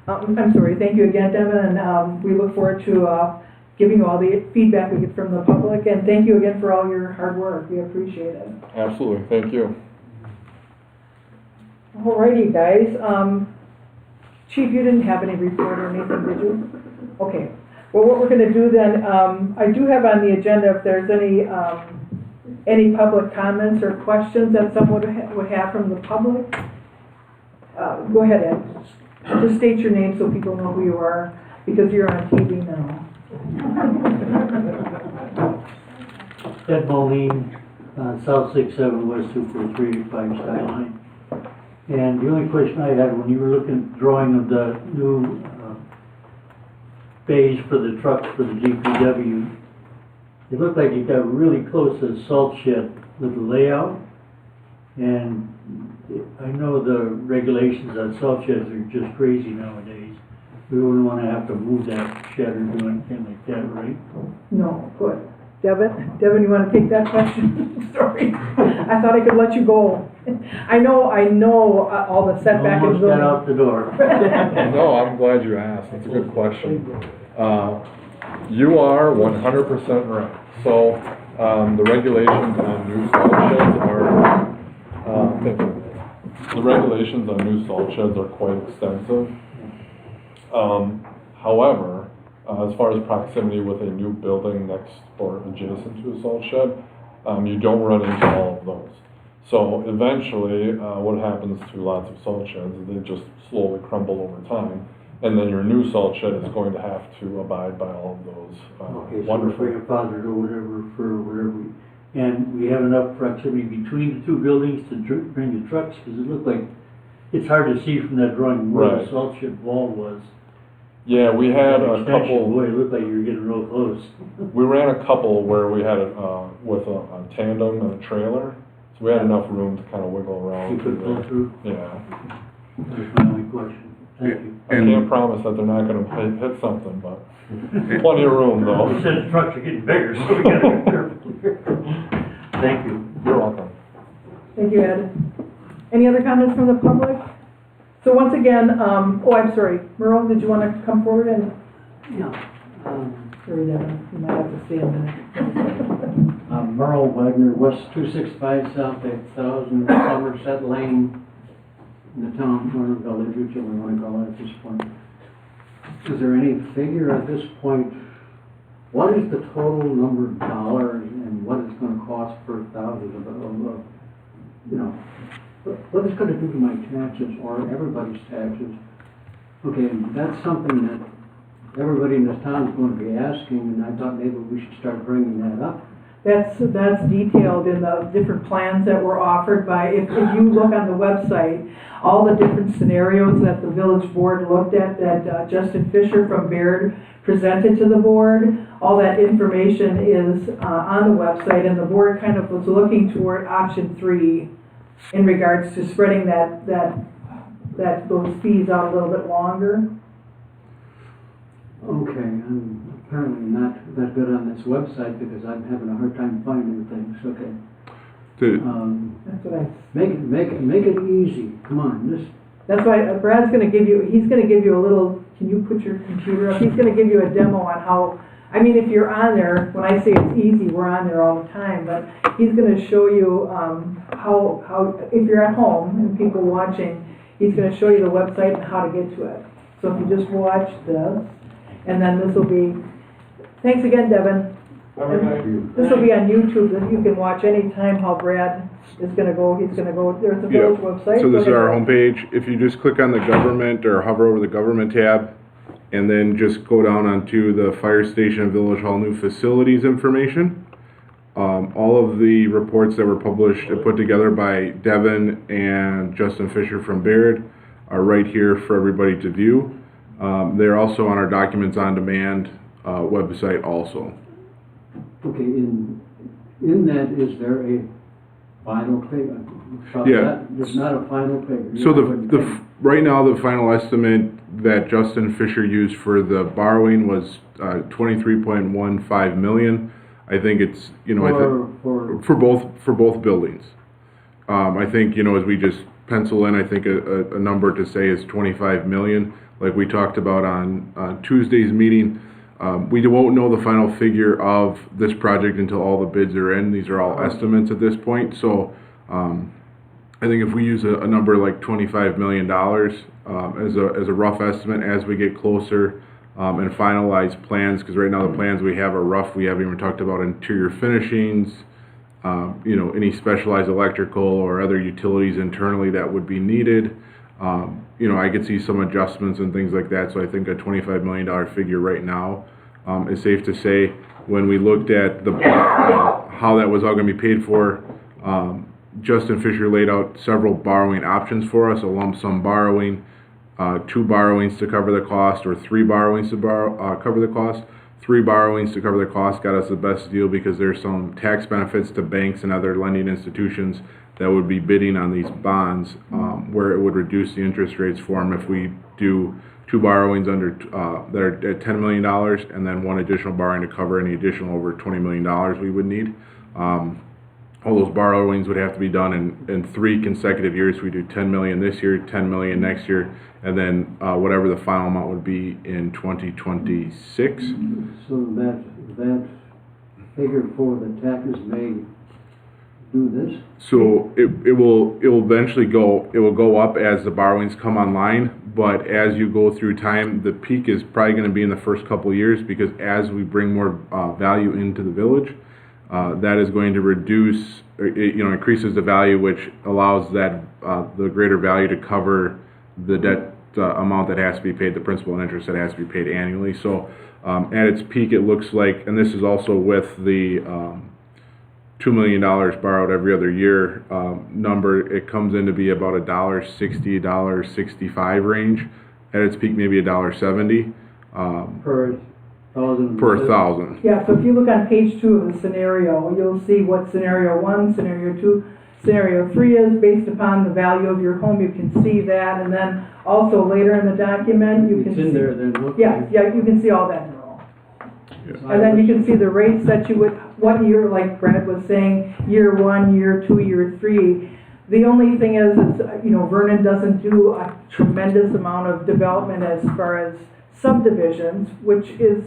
I'm sorry, thank you again, Devin, and we look forward to giving you all the feedback we get from the public, and thank you again for all your hard work. We appreciate it. Absolutely, thank you. Alrighty, guys. Chief, you didn't have any report or anything, did you? Okay. Well, what we're going to do then, I do have on the agenda if there's any public comments or questions that someone would have from the public. Go ahead, Ed. Just state your name so people know who you are, because you're on TV now. Ed Moline, South 67 West 2435 Skyline. And the only question I had, when you were looking at drawing of the new bays for the trucks for the DPW, it looked like you got really close to the salt shed with the layout. And I know the regulations on salt sheds are just crazy nowadays. We wouldn't want to have to move that shed or do anything like that, right? No, good. Devin, you want to take that question? Sorry, I thought I could let you go. I know all the setback is almost got out the door. No, I'm glad you asked. That's a good question. You are 100% right. So the regulations on new salt sheds are quite extensive. However, as far as proximity with a new building next or adjacent to a salt shed, you don't run into all of those. So eventually, what happens to lots of salt sheds is they just slowly crumble over time, and then your new salt shed is going to have to abide by all of those. Okay, so we're grandfathered or whatever for whatever and we have enough proximity between the two buildings to bring the trucks, because it looked like it's hard to see from that drawing where the salt shed wall was. Yeah, we had a couple. Boy, it looked like you were getting real close. We ran a couple where we had it with a tandem and a trailer, so we had enough room to kind of wiggle around. You could pull through? Yeah. That's my only question. Thank you. I can't promise that they're not going to hit something, but plenty of room though. You said the trucks are getting bigger, so we got to be careful here. Thank you. You're welcome. Thank you, Ed. Any other comments from the public? So once again, I'm sorry, Merle, did you want to come forward and? Yeah. Sorry, Devin, you might have to stay a minute. Merle Wagner, West 265 South 8000, Somerset Lane, in the town, or village, whichever we want to call it at this point. Is there any figure at this point? What is the total number of dollars and what it's going to cost per thousand of you know, what it's going to do to my taxes or everybody's taxes? Okay, that's something that everybody in this town is going to be asking, and I thought maybe we should start bringing that up That's detailed in the different plans that were offered by, if you look on the website, all the different scenarios that the village board looked at, that Justin Fisher from Baird presented to the board, all that information is on the website, and the board kind of was looking toward option 3 in regards to spreading those fees out a little bit longer. Okay, I'm apparently not that good on this website because I'm having a hard time finding things, okay. That's what I. Make it easy, come on, That's why Brad's gonna give you, he's gonna give you a little, can you put your computer up? He's gonna give you a demo on how, I mean, if you're on there, when I say it's easy, we're on there all the time, but he's gonna show you, how, if you're at home and people watching, he's gonna show you the website and how to get to it. So if you just watch this, and then this will be, thanks again, Devin. This will be on YouTube, that you can watch anytime how Brad is gonna go, he's gonna go, there's a village website. So this is our homepage. If you just click on the government or hover over the government tab, and then just go down onto the fire station, village hall, new facilities information. All of the reports that were published and put together by Devin and Justin Fisher from Baird are right here for everybody to view. They're also on our Documents on Demand website also. Okay, in that, is there a final figure? Yeah. There's not a final figure. So right now, the final estimate that Justin Fisher used for the borrowing was 23.15 million. I think it's, for both buildings. I think, as we just pencil in, I think a number to say is 25 million, like we talked about on Tuesday's meeting. We won't know the final figure of this project until all the bids are in. These are all estimates at this point. So I think if we use a number like $25 million as a rough estimate as we get closer and finalize plans, because right now the plans we have are rough. We haven't even talked about interior finishings, any specialized electrical or other utilities internally that would be needed. I could see some adjustments and things like that. So I think a $25 million figure right now is safe to say. When we looked at how that was all going to be paid for, Justin Fisher laid out several borrowing options for us: a lump sum borrowing, 2 borrowings to cover the cost, or 3 borrowings to cover the cost. 3 borrowings to cover the cost got us the best deal because there's some tax benefits to banks and other lending institutions that would be bidding on these bonds, where it would reduce the interest rates for them if we do 2 borrowings under that are at $10 million, and then 1 additional borrowing to cover any additional over $20 million we would need. All those borrowings would have to be done in 3 consecutive years. We do 10 million this year, 10 million next year, and then whatever the final amount would be in 2026. So that figure for the taxes may do this? So it will eventually go up as the borrowings come online, but as you go through time, the peak is probably going to be in the first couple of years, because as we bring more value into the village, that is going to reduce, increases the value, which allows that the greater value to cover the debt amount that has to be paid, the principal and interest that has to be paid annually. So at its peak, it looks like, and this is also with the $2 million borrowed every other year number, it comes in to be about $1.60, $1.65 range. At its peak, maybe $1.70 Per 1,000? per 1,000. Yeah, so if you look on page 2 of the scenario, you'll see what scenario 1, scenario 2, scenario 3 is based upon the value of your home. You can see that, and then also later in the document, you can see. It's in there then, okay. Yeah, you can see all that in a row. And then you can see the rates that you would, what year, like Brad was saying, year 1, year 2, year 3. The only thing is Vernon doesn't do a tremendous amount of development as far as subdivisions, which is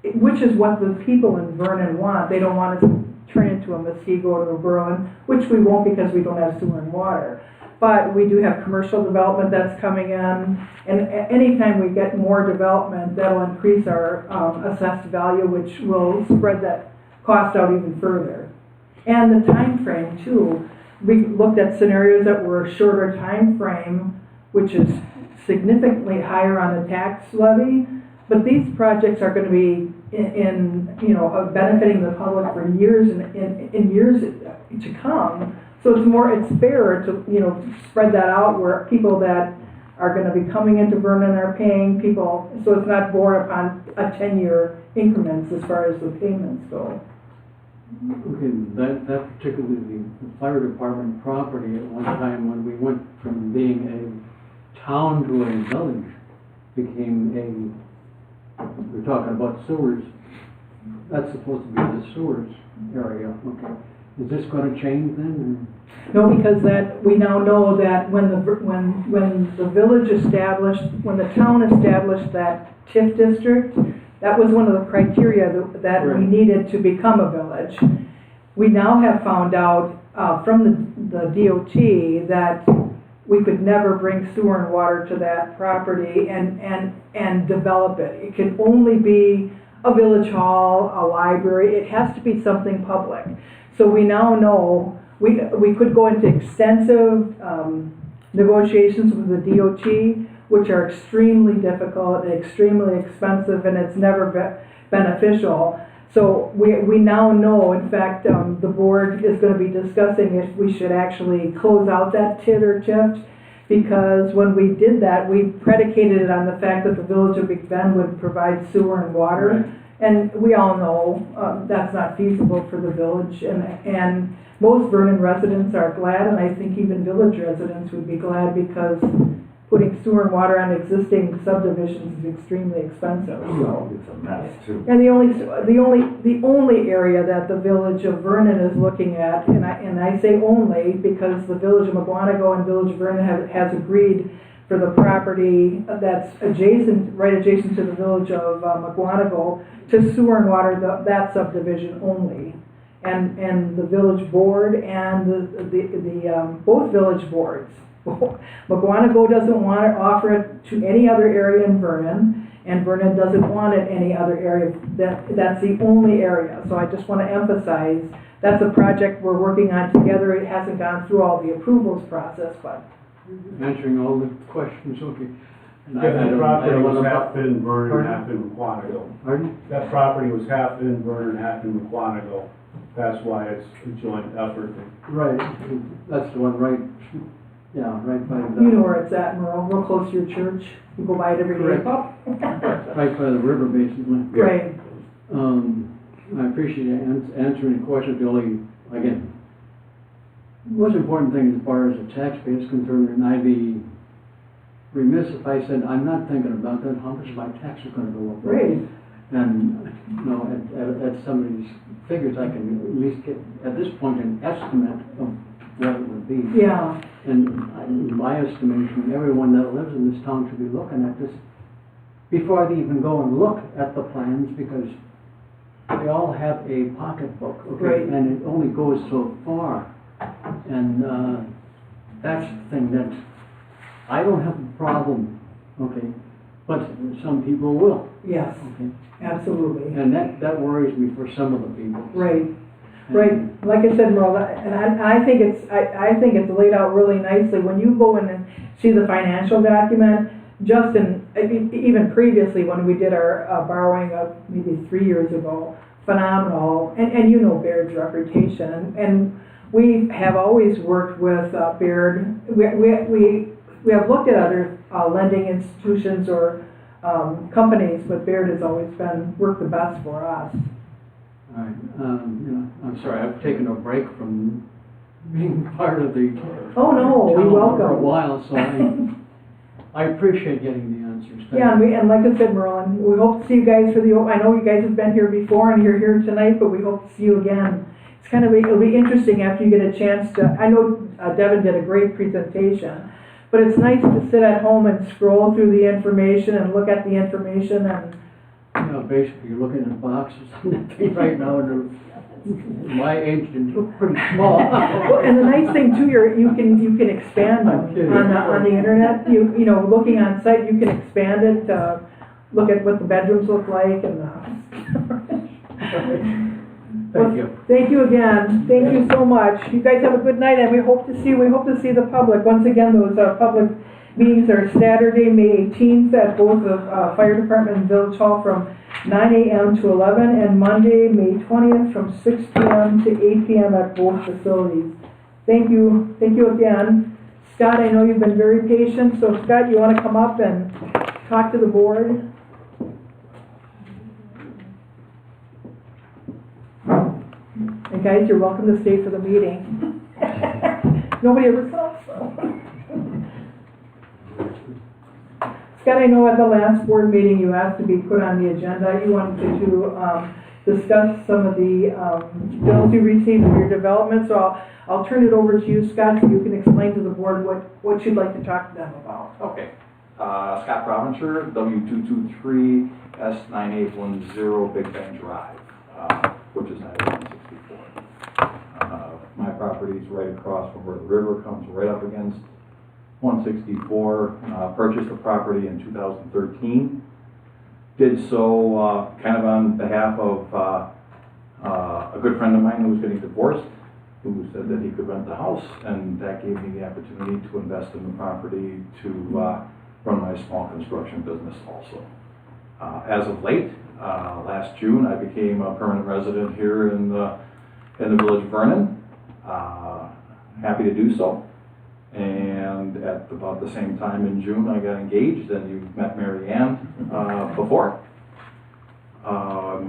what the people in Vernon want. They don't want to turn into a Muskego or a Berlin, which we won't because we don't have sewer and water. But we do have commercial development that's coming in, and anytime we get more development, that'll increase our assessed value, which will spread that cost out even further. And the time frame too. We looked at scenarios that were a shorter time frame, which is significantly higher on the tax levy, but these projects are going to be benefiting the public for years and in years to come. So it's fairer to, spread that out where people that are gonna be coming into Vernon are paying people, so it's not borne upon a 10-year increments as far as the payments go. Okay, that particularly, the fire department property at one time when we went from being a town to a village became we're talking about sewers. That's supposed to be the sewers area, okay. Is this gonna change then? No, because we now know that when the village established, when the town established that TIF district, that was one of the criteria that we Right. needed to become a village. We now have found out from the DOT that we could never bring sewer and water to that property and develop it. It can only be a village hall, a library. It has to be something public. So we now know we could go into extensive negotiations with the DOT, which are extremely difficult and extremely expensive, and it's never beneficial. So we now know, in fact, the board is going to be discussing if we should actually close out that TID or TIF, because when we did that, we predicated it on the fact that the village of Big Bend would provide sewer and water. Right. And we all know that's not feasible for the village, and most Vernon residents are glad, and I think even village residents would be glad, because putting sewer and water on existing subdivisions is extremely expensive, so. It's a mess too. And the only area that the village of Vernon is looking at, and I say only because the village of McGuanago and village of Vernon has agreed for the property that's right adjacent to the village of McGuanago to sewer and water that subdivision only. And the village board and the both village boards. McGuanago doesn't want to offer it to any other area in Vernon, and Vernon doesn't want it any other area. That's the only area. So I just want to emphasize that's a project we're working on together. It hasn't gone through all the approvals process, but. Answering all the questions, okay. And If the property was wanna- half in Vernon, Pardon? half in Quantico. Pardon? That property was half in Vernon, half in Quantico. That's why it's a joint effort. Right, that's the one right, yeah, right by the. You know where it's at, Merle, real close to your church. You go by it every day. Correct. Right by the river, basically. Right. I appreciate answering the questions. The only, again, most important thing as far as the taxpayer is concerned, and I'd be remiss if I said, I'm not thinking about that, how much my tax is gonna go up. Right. And, at some of these figures, I can at least get, at this point, an estimate of what it would be. Yeah. And in my estimation, everyone that lives in this town should be looking at this before they even go and look at the plans, because they all have a pocketbook, okay? Right. And it only goes so far. And that's the thing that I don't have a problem, okay? But some people will, Yes, okay? absolutely. And that worries me for some of the people. Right. Right, like I said, Merle, and I think it's laid out really nicely. When you go in and see the financial document, even previously when we did our borrowing of maybe 3 years ago, phenomenal, and you know Baird's reputation, and we have always worked with Baird. We have looked at other lending institutions or companies, but Baird has always worked the best for us. All right, I'm sorry, I've taken a break from being part of the Oh, no, we town welcome. for a while, so I appreciate getting the answers. Thank Yeah, you. and like I said, Merlin, we hope to see you guys I know you guys have been here before and you're here tonight, but we hope to see you again. It's it'll be interesting after you get a chance to, I know Devin did a great presentation, but it's nice to sit at home and scroll through the information and look at the information and. Basically, you're looking at boxes right now, and my age is pretty small. Well, and the nice thing too, you can expand them I'm kidding. on the internet. You know, looking on site, you can expand it, look at what the bedrooms look like and. Thank you. Thank you again. Thank you so much. You guys have a good night, and we hope to see the public. Once again, those public Meetings are Saturday, May 18th at both the Fire Department and Village Hall from 9 a.m. to 11, and Monday, May 20th from 6 p.m. to 8 p.m. at both facilities. Thank you again. Scott, I know you've been very patient, so Scott, you want to come up and talk to the board? And guys, you're welcome to stay for the meeting. Nobody ever comes, so. Scott, I know at the last board meeting you asked to be put on the agenda. You wanted to discuss some of the bills you received for your development. So I'll turn it over to you, Scott, so you can explain to the board what you'd like to talk to them about. Okay. Scott Provencher, W223S9810 Big Bang Drive, which is Highway 164. My property is right across from where the river comes right up against 164. Purchased the property in 2013. Did so kind of on behalf of a good friend of mine who was getting divorced, who said that he could rent the house, and that gave me the opportunity to invest in the property to run my small construction business also. As of late, last June, I became a permanent resident here in the village of Vernon. Happy to do so. And at about the same time in June, I got engaged, and you've met Mary Ann before.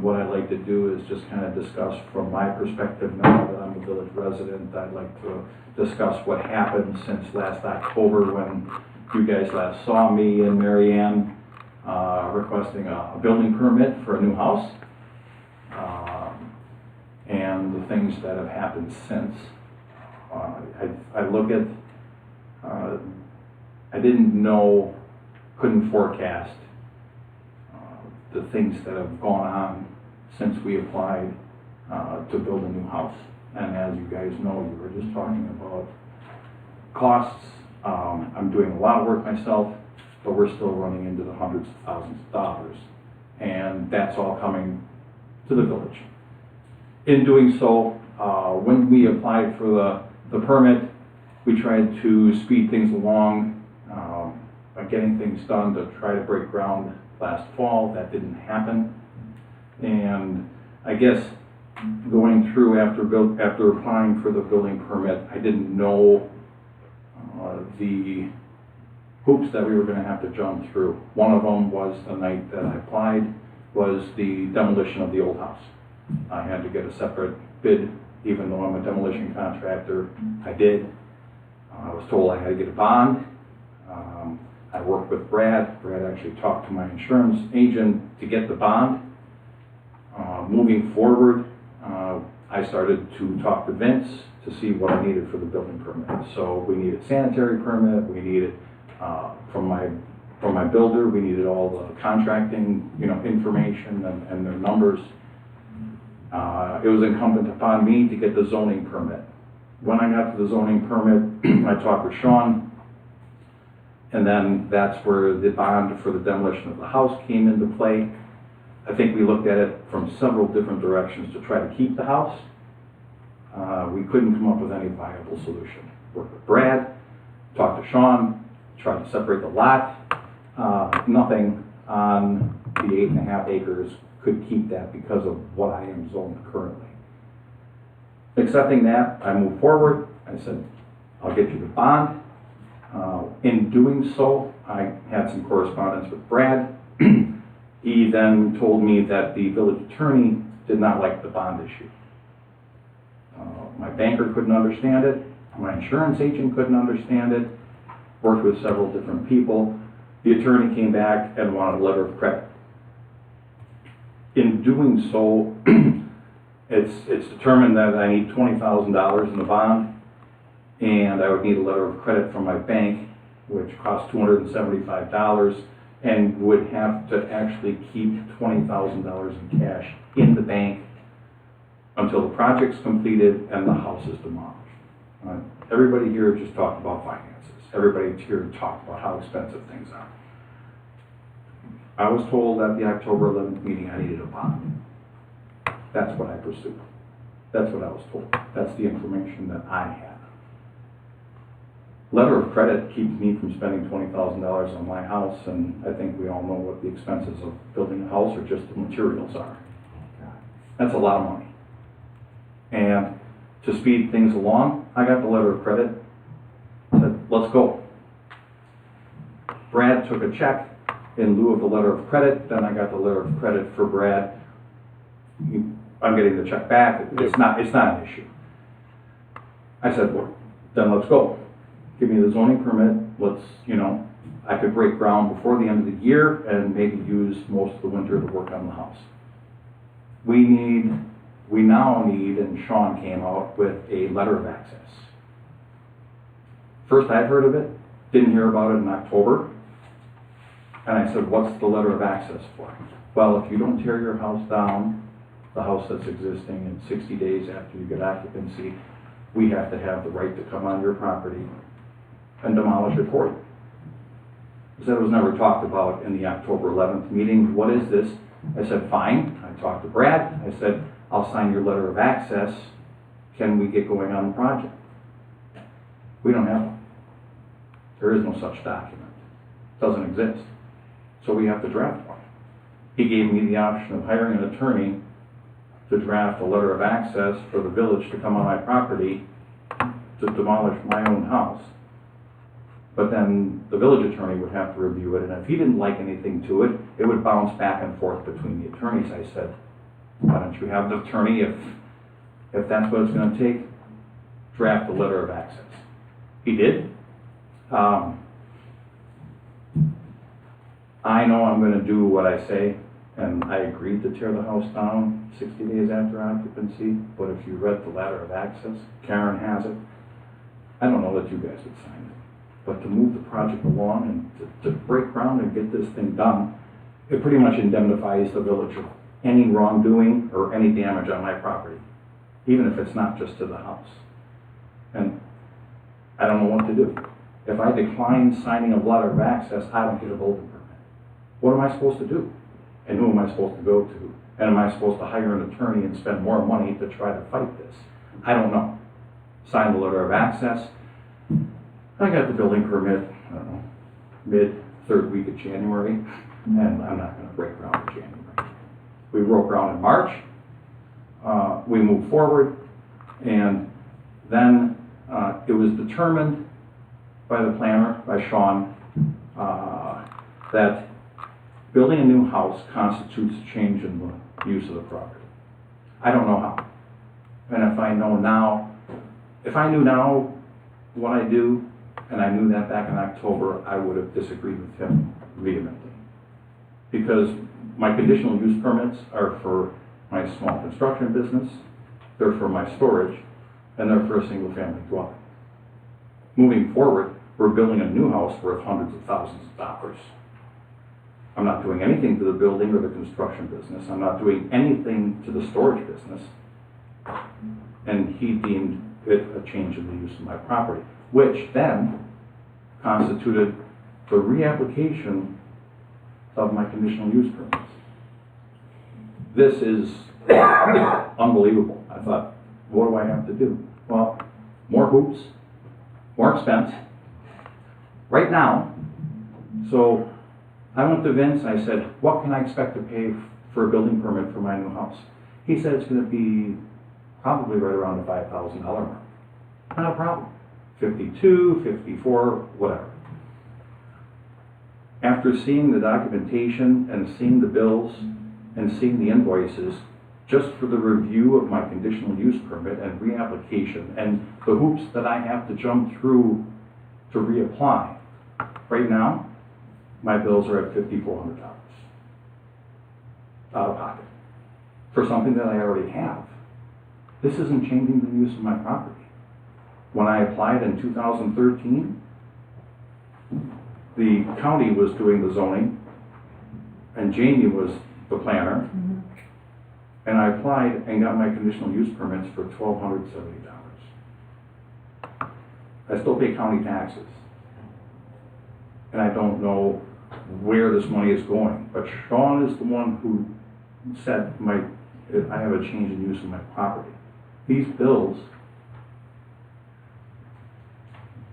What I'd like to do is just kind of discuss from my perspective now that I'm a village resident. I'd like to discuss what happened since last October when you guys last saw me and Mary Ann requesting a building permit for a new house, and the things that have happened since. I look at, I didn't know, couldn't forecast the things that have gone on since we applied to build a new house. And as you guys know, you were just talking about costs. I'm doing a lot of work myself, but we're still running into the hundreds of thousands of dollars. And that's all coming to the village. In doing so, when we applied for the permit, we tried to speed things along by getting things done to try to break ground last fall. That didn't happen. And I guess going through after applying for the building permit, I didn't know the hoops that we were going to have to jump through. One of them was the night that I applied was the demolition of the old house. I had to get a separate bid, even though I'm a demolition contractor. I did. I was told I had to get a bond. I worked with Brad. Brad actually talked to my insurance agent to get the bond. Moving forward, I started to talk to Vince to see what I needed for the building permit. So we needed sanitary permit. We needed from my builder. We needed all the contracting, information and their numbers. It was incumbent upon me to get the zoning permit. When I got to the zoning permit, I talked with Sean, and then that's where the bond for the demolition of the house came into play. I think we looked at it from several different directions to try to keep the house. We couldn't come up with any viable solution. Worked with Brad, talked to Sean, tried to separate the lot. Nothing on the 8.5 acres could keep that because of what I am zoned currently. Accepting that, I moved forward. I said, I'll get you the bond. In doing so, I had some correspondence with Brad. He then told me that the village attorney did not like the bond issue. My banker couldn't understand it. My insurance agent couldn't understand it. Worked with several different people. The attorney came back and wanted a letter of credit. In doing so, it's determined that I need $20,000 in the bond, and I would need a letter of credit from my bank, which costs $275, and would have to actually keep $20,000 in cash in the bank until the project's completed and the house is demolished. Everybody here just talked about finances. Everybody here talked about how expensive things are. I was told at the October 11th meeting I needed a bond. That's what I pursued. That's what I was told. That's the information that I had. Letter of credit keeps me from spending $20,000 on my house, and I think we all know what the expenses of building a house or just the materials are. That's a lot of money. And to speed things along, I got the letter of credit, said, let's go. Brad took a check in lieu of the letter of credit, then I got the letter of credit for Brad. I'm getting the check back, it's not an issue. I said, well, then let's go. Give me the zoning permit, let's, I could break ground before the end of the year and maybe use most of the winter to work on the house. We now need, and Sean came out with a letter of access. First I'd heard of it, didn't hear about it in October. And I said, what's the letter of access for? Well, if you don't tear your house down, the house that's existing, in 60 days after you get occupancy, we have to have the right to come on your property and demolish it for you. That was never talked about in the October 11th meeting. What is this? I said, fine. I talked to Brad. I said, I'll sign your letter of access. Can we get going on the project? We don't have one. There is no such document. It doesn't exist. So we have to draft one. He gave me the option of hiring an attorney to draft a letter of access for the village to come on my property to demolish my own house. But then the village attorney would have to review it, and if he didn't like anything to it, it would bounce back and forth between the attorneys. I said, why don't you have the attorney, if that's what it's going to take, draft a letter of access. He did. I know I'm going to do what I say, and I agreed to tear the house down 60 days after occupancy, but if you read the letter of access, Karen has it, I don't know that you guys would sign it. But to move the project along and to break ground and get this thing done, it pretty much indemnifies the village of any wrongdoing or any damage on my property, even if it's not just to the house. And I don't know what to do. If I decline signing a letter of access, I don't get a building permit. What am I supposed to do? And who am I supposed to go to? And am I supposed to hire an attorney and spend more money to try to fight this? I don't know. Sign the letter of access. I got the building permit, I don't know, mid-third week of January, and I'm not going to break ground in January. We broke ground in March. We moved forward, and then it was determined by the planner, by Sean, that building a new house constitutes a change in the use of the property. I don't know how. And if I knew now what I do, and I knew that back in October, I would have disagreed with him vehemently. Because my conditional use permits are for my small construction business, they're for my storage, and they're for a single family dwelling. Moving forward, we're building a new house worth hundreds of thousands of dollars. I'm not doing anything to the building or the construction business. I'm not doing anything to the storage business. And he deemed it a change in the use of my property, which then constituted the reapplication of my conditional use permits. This is unbelievable. I thought, what do I have to do? Well, more hoops, more expense, right now. So I went to Vince, I said, what can I expect to pay for a building permit for my new house? He said it's going to be probably right around the $5,000 mark. Not a problem. 52, 54, whatever. After seeing the documentation and seeing the bills and seeing the invoices, just for the review of my conditional use permit and reapplication and the hoops that I have to jump through to reapply, right now, my bills are at $5,400 out of pocket for something that I already have. This isn't changing the use of my property. When I applied in 2013, the county was doing the zoning, and Jamie was the planner, and I applied and got my conditional use permits for $1,270. I still pay county taxes, and I don't know where this money is going, but Sean is the one who said I have a change in use of my property. These bills,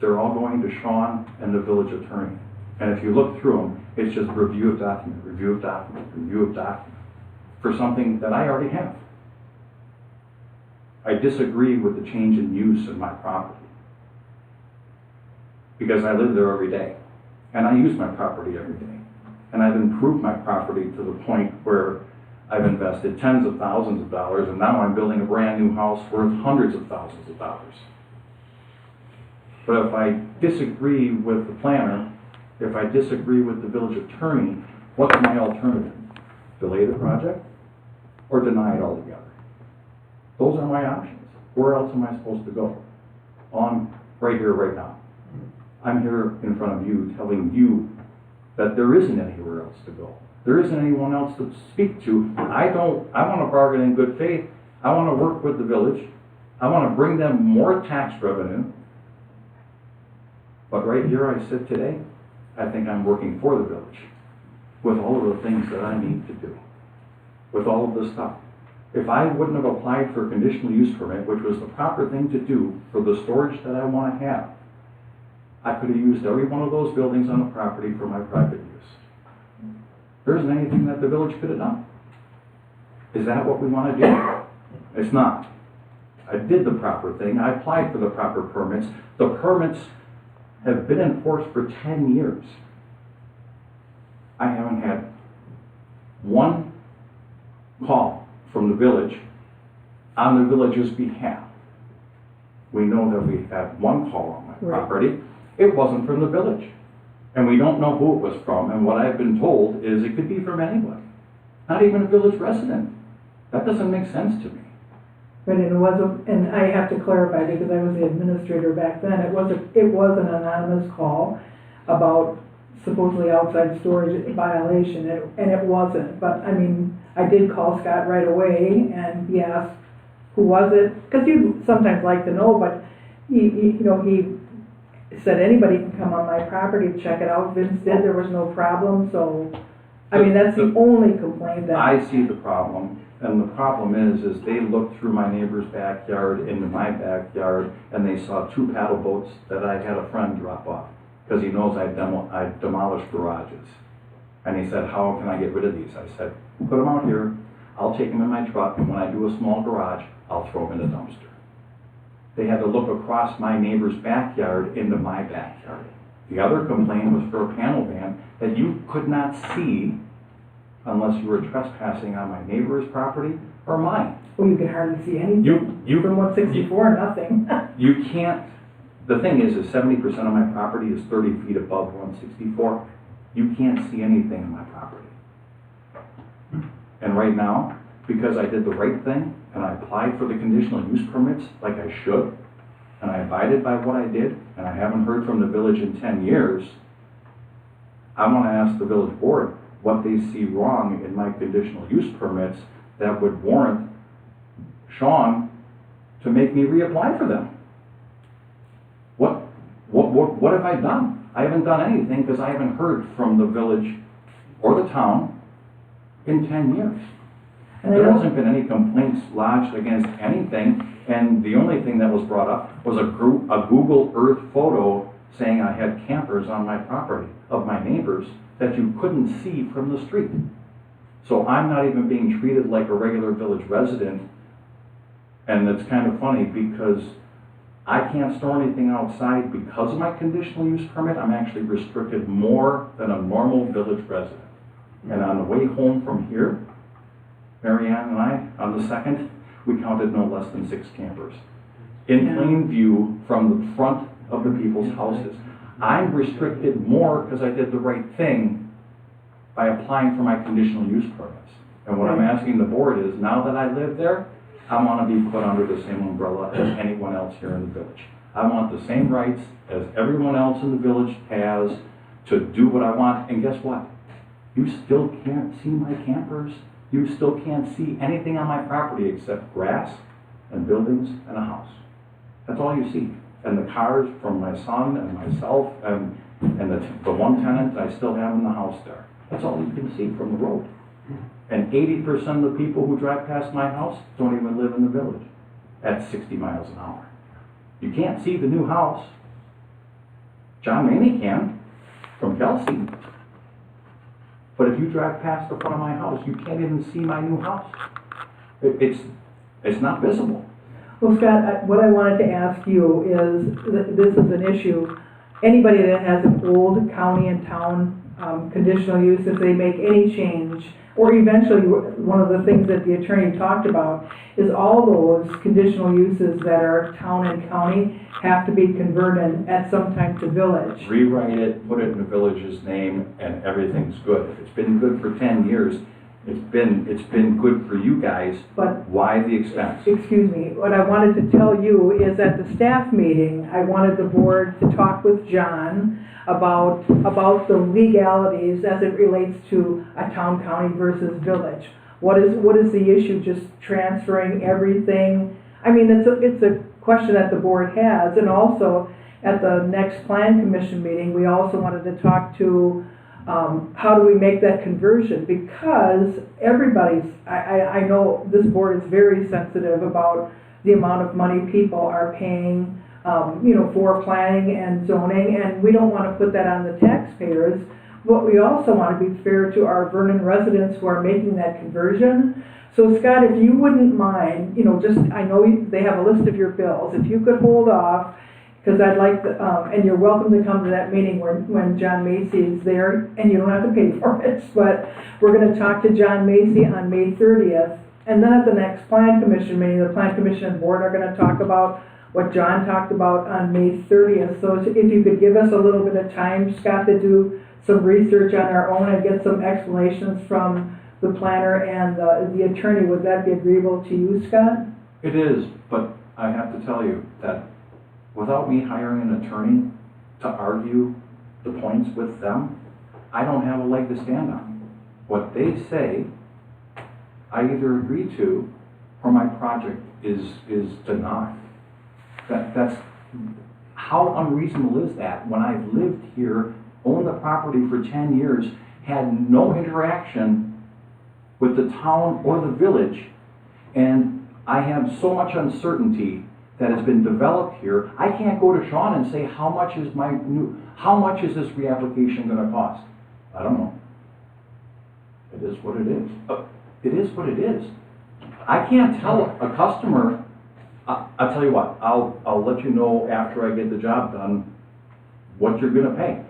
they're all going to Sean and the village attorney. And if you look through them, it's just review of document, review of document, review of document, for something that I already have. I disagree with the change in use of my property, because I live there every day, and I use my property every day. And I've improved my property to the point where I've invested tens of thousands of dollars, and now I'm building a brand new house worth hundreds of thousands of dollars. But if I disagree with the planner, if I disagree with the village attorney, what's my alternative? Delay the project or deny it altogether? Those are my options. Where else am I supposed to go? On right here, right now. I'm here in front of you telling you that there isn't anywhere else to go. There isn't anyone else to speak to. I want to bargain in good faith. I want to work with the village. I want to bring them more tax revenue. But right here I sit today, I think I'm working for the village with all of the things that I need to do, with all of this stuff. If I wouldn't have applied for a conditional use permit, which was the proper thing to do for the storage that I want to have, I could have used every one of those buildings on the property for my private use. There isn't anything that the village could have done. Is that what we want to do? It's not. I did the proper thing. I applied for the proper permits. The permits have been enforced for 10 years. I haven't had one call from the village on the village's behalf. We know that we've had one call on my property. It wasn't from the village. And we don't know who it was from. And what I've been told is it could be from anybody, not even a village resident. That doesn't make sense to me. But it wasn't, and I have to clarify because I was the administrator back then, it was an anonymous call about supposedly outside storage violation, and it wasn't. But I mean, I did call Scott right away, and he asked, who was it? Because you sometimes like to know, but he said anybody can come on my property to check it out. Vince did, there was no problem, so, I mean, that's the only complaint that. I see the problem. And the problem is they looked through my neighbor's backyard into my backyard, and they saw 2 paddle boats that I had a friend drop off, because he knows I demolished garages. And he said, how can I get rid of these? I said, put them out here, I'll take them in my truck, and when I do a small garage, I'll throw them in the dumpster. They had to look across my neighbor's backyard into my backyard. The other complaint was for a panel van that you could not see unless you were trespassing on my neighbor's property or mine. Well, you can hardly see anything. From 164, nothing. You can't, the thing is 70% of my property is 30 feet above 164. You can't see anything in my property. And right now, because I did the right thing, and I applied for the conditional use permits like I should, and I abided by what I did, and I haven't heard from the village in 10 years, I want to ask the village board what they see wrong in my conditional use permits that would warrant Sean to make me reapply for them. What have I done? I haven't done anything because I haven't heard from the village or the town in 10 years. There hasn't been any complaints lodged against anything, and the only thing that was brought up was a Google Earth photo saying I had campers on my property of my neighbors that you couldn't see from the street. So I'm not even being treated like a regular village resident, and it's kind of funny because I can't store anything outside because of my conditional use permit. I'm actually restricted more than a normal village resident. And on the way home from here, Marianne and I, on the 2nd, we counted no less than 6 campers in plain view from the front of the people's houses. I'm restricted more because I did the right thing by applying for my conditional use permits. And what I'm asking the board is, now that I live there, I want to be put under the same umbrella as anyone else here in the village. I want the same rights as everyone else in the village has to do what I want. And guess what? You still can't see my campers. You still can't see anything on my property except grass and buildings and a house. That's all you see. And the cars from my son and myself and the one tenant I still have in the house there. That's all you can see from the road. And 80% of the people who drive past my house don't even live in the village at 60 miles an hour. You can't see the new house. John Maney can, from Kelsey. But if you drive past the front of my house, you can't even see my new house. It's not visible. Well, Scott, what I wanted to ask you is, this is an issue, anybody that has an old county and town conditional use, if they make any change, or eventually, one of the things that the attorney talked about is all those conditional uses that are town and county have to be converted at some time to village. Rewrite it, put it in the village's name, and everything's good. If it's been good for 10 years, it's been good for you guys. But why the expense? Excuse me, what I wanted to tell you is at the staff meeting, I wanted the board to talk with John about the legalities as it relates to a town, county versus village. What is the issue, just transferring everything? I mean, it's a question that the board has, and also at the next plan commission meeting, we also wanted to talk to how do we make that conversion? Because I know this board is very sensitive about the amount of money people are paying for planning and zoning, and we don't want to put that on the taxpayers, but we also want to be fair to our Vernon residents who are making that conversion. So Scott, if you wouldn't mind, I know they have a list of your bills, if you could hold off, because I'd like, and you're welcome to come to that meeting when John Macy is there, and you don't have to pay for it, but we're going to talk to John Macy on May 30th, and then at the next plan commission meeting, the plan commission and board are going to talk about what John talked about on May 30th. So if you could give us a little bit of time, Scott, to do some research on our own and get some explanations from the planner and the attorney, would that be agreeable to you, Scott? It is, but I have to tell you that without me hiring an attorney to argue the points with them, I don't have a leg to stand on. What they say, I either agree to or my project is denied. That's how unreasonable is that when I've lived here, owned the property for 10 years, had no interaction with the town or the village, and I have so much uncertainty that has been developed here. I can't go to Sean and say, how much is this reapplication going to cost? I don't know. It is what it is. It is what it is. I can't tell a customer, I'll tell you what, I'll let you know after I get the job done what you're going to pay.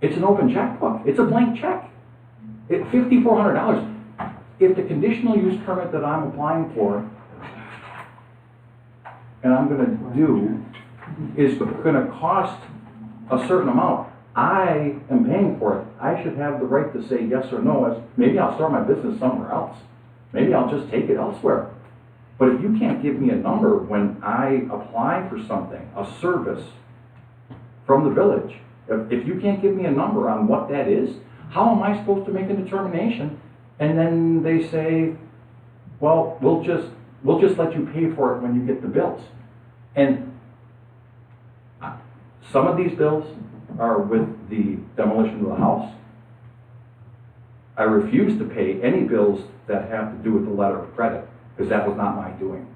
It's an open checkbook. It's a blank check. $5,400. If the conditional use permit that I'm applying for and I'm going to do is going to cost a certain amount, I am paying for it. I should have the right to say yes or no. Maybe I'll start my business somewhere else. Maybe I'll just take it elsewhere. But if you can't give me a number when I apply for something, a service from the village, if you can't give me a number on what that is, how am I supposed to make a determination? And then they say, well, we'll just let you pay for it when you get the bills. And some of these bills are with the demolition of the house. I refuse to pay any bills that have to do with the letter of credit, because that was not my doing.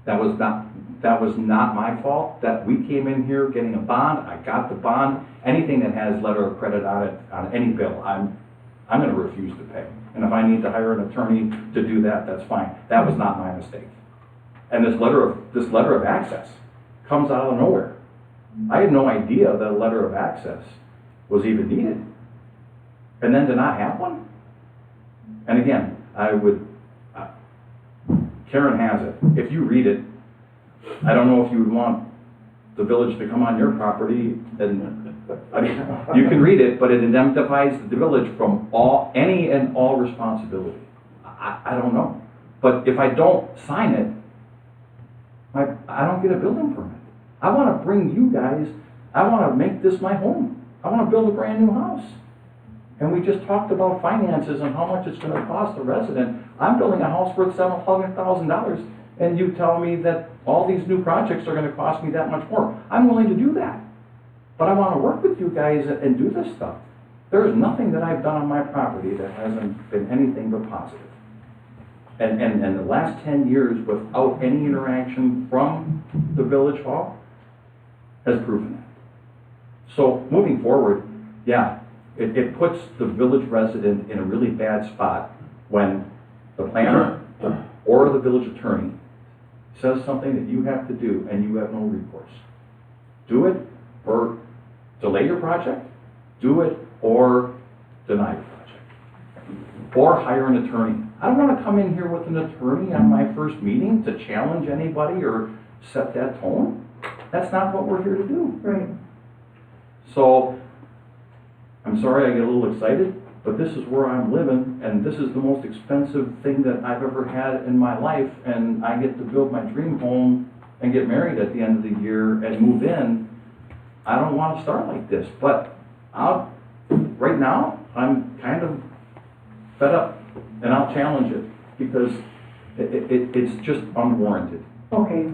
That was not my fault. That we came in here getting a bond. I got the bond. Anything that has letter of credit on it, on any bill, I'm going to refuse to pay. And if I need to hire an attorney to do that, that's fine. That was not my mistake. And this letter of access comes out of nowhere. I had no idea that a letter of access was even needed. And then to not have one? And again, Karen has it. If you read it, I don't know if you would want the village to come on your property, and I mean, you can read it, but it indemnifies the village from any and all responsibility. I don't know. But if I don't sign it, I don't get a building permit. I want to bring you guys, I want to make this my home. I want to build a brand new house. And we just talked about finances and how much it's going to cost a resident. I'm building a house worth $700,000, and you tell me that all these new projects are going to cost me that much more. I'm willing to do that. But I want to work with you guys and do this stuff. There is nothing that I've done on my property that hasn't been anything but positive. And the last 10 years without any interaction from the village hall has proven that. So moving forward, yeah, it puts the village resident in a really bad spot when the planner or the village attorney says something that you have to do and you have no recourse. Do it or delay your project, do it or deny your project. Or hire an attorney. I don't want to come in here with an attorney on my first meeting to challenge anybody or set that tone. That's not what we're here to do. Right. So, I'm sorry I get a little excited, but this is where I'm living, and this is the most expensive thing that I've ever had in my life, and I get to build my dream home and get married at the end of the year and move in. I don't want to start like this, but right now, I'm kind of fed up, and I'll challenge it, because it's just unwarranted. Okay.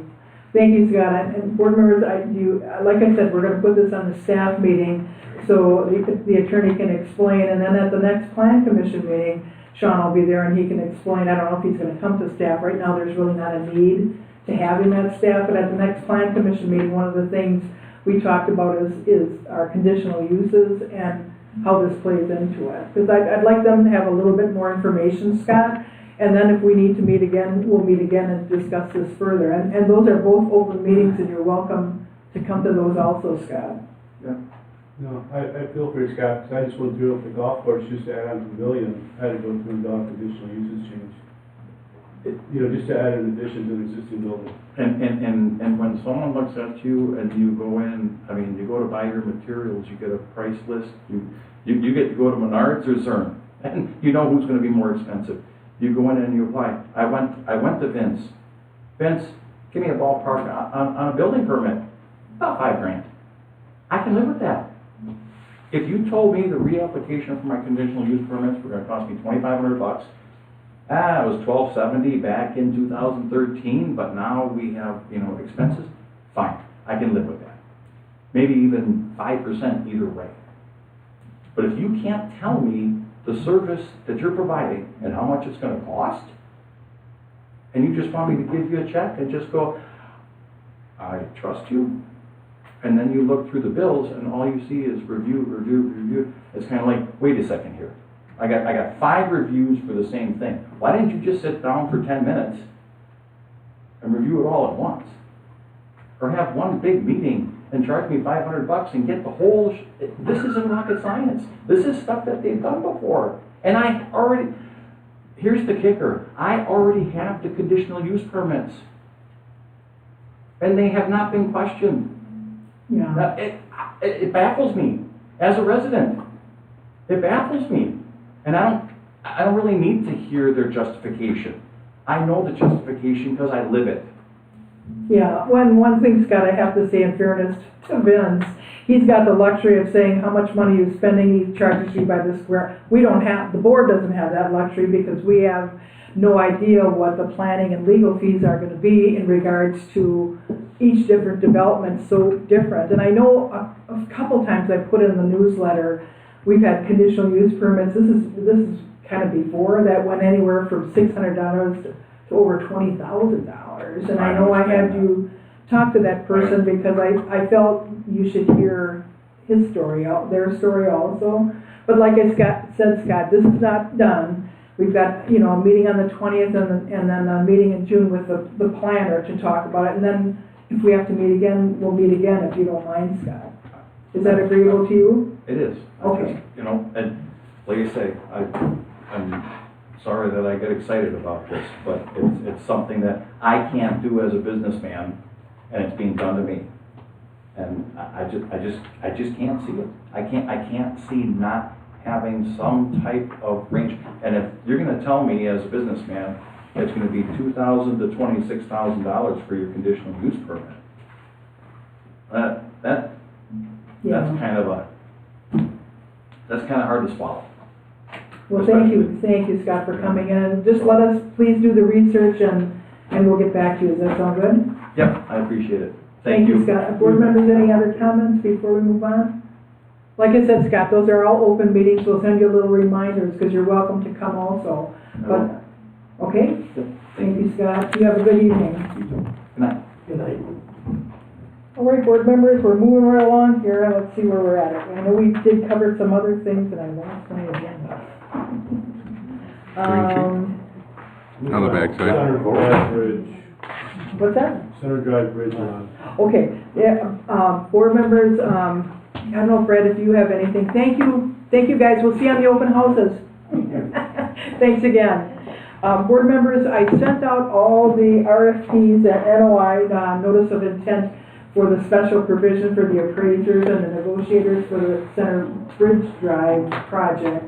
Thank you, Scott. And board members, like I said, we're gonna put this on the staff meeting so the attorney can explain, and then at the next plan commission meeting, Sean will be there and he can explain. I don't know if he's gonna come to staff. Right now, there's really not a need to have him at staff, but at the next plan commission meeting, one of the things we talked about is our conditional uses and how this plays into it. Because I'd like them to have a little bit more information, Scott. And then if we need to meet again, we'll meet again and discuss this further. And those are both open meetings, and you're welcome to come to those also, Scott. Yeah. No, I feel for you, Scott, because I just went through it with the golf course, just to add on to the pavilion, I had to go through the conditional uses change. Just to add an addition to the existing building. And when someone looks at you and you go in, I mean, you go to buy your materials, you get a price list, you get to go to Menards or Zern, and you know who's gonna be more expensive. You go in and you apply. I went to Vince. Vince, give me a ballpark on a building permit. About $5,000. I can live with that. If you told me the reapplication for my conditional use permits were gonna cost me $2,500, it was $1,270 back in 2013, but now we have, expenses, fine, I can live with that. Maybe even 5% either way. But if you can't tell me the service that you're providing and how much it's going to cost, and you just want me to give you a check and just go, I trust you, and then you look through the bills and all you see is review, it's kind of like, wait a second here. I got 5 reviews for the same thing. Why didn't you just sit down for 10 minutes and review it all at once? Or have one big meeting and charge me $500 and get the whole, this isn't rocket science. This is stuff that they've done before. And here's the kicker, I already have the conditional use permits. And they have not been questioned. Yeah. It baffles me as a resident. It baffles me. And I don't really need to hear their justification. I know the justification because I live it. Yeah, one thing, Scott, I have to say in fairness to Vince, he's got the luxury of saying how much money you're spending, he charges you by the square. The board doesn't have that luxury because we have no idea what the planning and legal fees are gonna be in regards to each different development, so different. And I know a couple times I put in the newsletter, we've had conditional use permits, this is kind of before, that went anywhere from $600 to over $20,000. And I know I had you talk to that person because I felt you should hear his story, their story also. But like I said, Scott, this is not done. We've got, a meeting on the 20th and then a meeting in June with the planner to talk about it. And then if we have to meet again, we'll meet again if you don't mind, Scott. Is that agreeable to you? It is. Okay. And like I say, I'm sorry that I get excited about this, but it's something that I can't do as a businessman, and it's being done to me. And I just can't see it. I can't see not having some type of range. And if you're going to tell me as a businessman it's going to be $2,000 to $26,000 for your conditional use permit, that's kind of hard to swallow. Well, thank you, Scott, for coming in. Just let us, please do the research and we'll get back to you. Does that sound good? Yep, I appreciate it. Thank you, Scott. Board members, any other comments before we move on? Like I said, Scott, those are all open meetings. We'll send you little reminders because you're welcome to come also. But, okay? Thank you, Scott. You have a good evening. Good night. Good night. All right, board members, we're moving right along here. Let's see where we're at. I know we did cover some other things and I lost my agenda. On the backside. Center Drive Bridge, What's that? Center Drive Bridge on. Okay, yeah, board members, I don't know, Fred, if you have anything. Thank you guys. We'll see you on the open houses. Thanks again. Board members, I sent out all the RFPs and NOI, notice of intent for the special provision for the appraisers and the negotiators for the Center Bridge Drive project.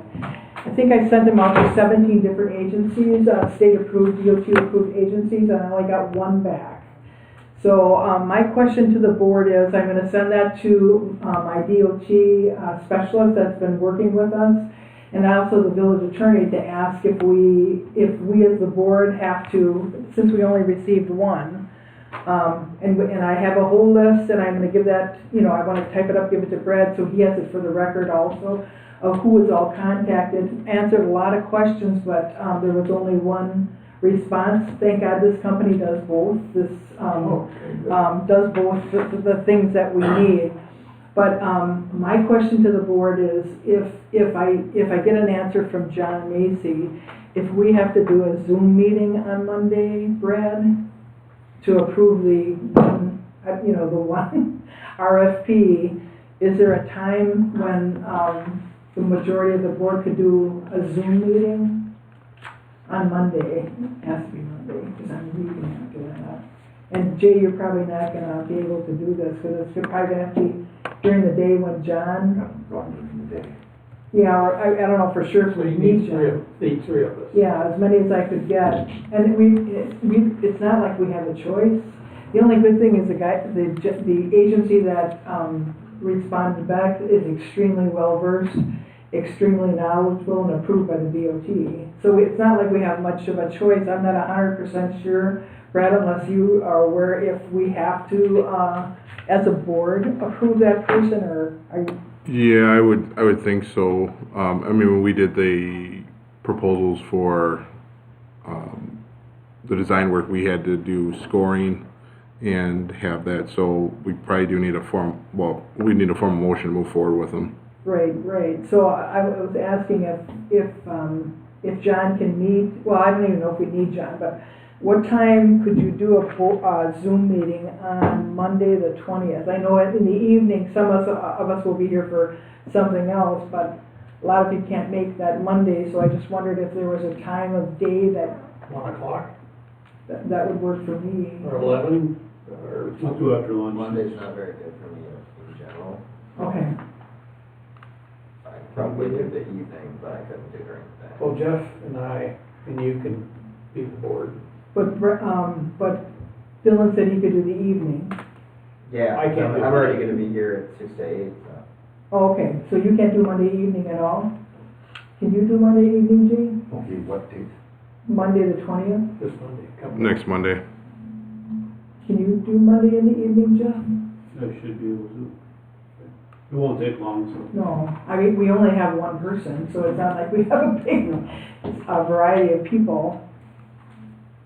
I think I sent them out to 17 different agencies, state-approved, DOT-approved agencies, and I only got one back. So my question to the board is, I'm going to send that to my DOT specialist that's been working with us, and also the village attorney to ask if we as the board have to, since we only received one, and I have a whole list, and I'm going to give that, I want to type it up, give it to Brad, so he has it for the record also, of who was all contacted. Answered a lot of questions, but there was only one response. Thank God this company does both. This does both the things that we need. But my question to the board is, if I get an answer from John Macy, if we have to do a Zoom meeting on Monday, Brad, to approve the one RFP, is there a time when the majority of the board could do a Zoom meeting on Monday? It has to be Monday, because I'm leaving after that. And Jay, you're probably not gonna be able to do this, because it's probably gonna have to be during the day when John. I'm gone during the day. Yeah, or I don't know for sure if So we you need need John. three of us. Yeah, as many as I could get. And it's not like we have a choice. The only good thing is the agency that responded back is extremely well-versed, extremely knowledgeable, and approved by the DOT. So it's not like we have much of a choice. I'm not 100% sure, Brad, unless you are aware if we have to, as a board, approve that person, or are you? Yeah, I would think so. I mean, when we did the proposals for the design work, we had to do scoring and have that, so we probably do need we need a formal motion to move forward with them. Right. So I was asking if John can meet, well, I don't even know if we need John, but what time could you do a Zoom meeting on Monday the 20th? I know in the evening, some of us will be here for something else, but a lot of you can't make that Monday, so I just wondered if there was a time of day that 1 o'clock that would work for me. or 11 or We'll do after lunch. Monday's not very good for me in general. Okay. I could probably do the evening, but I couldn't do during the day. Well, Jeff and I and you can be the board. But Dylan said he could do the evening. Yeah, I can't do I'm already Monday. gonna be here at 6 to 8, so. Oh, okay, so you can't do Monday evening at all? Can you do Monday evening, Gene? Okay, what date? Monday the 20th? This Monday. Next Monday. Can you do Monday in the evening, Jeff? I should be able to. It won't take long, so. No, I mean, we only have one person, so it's not like we have a big variety of people.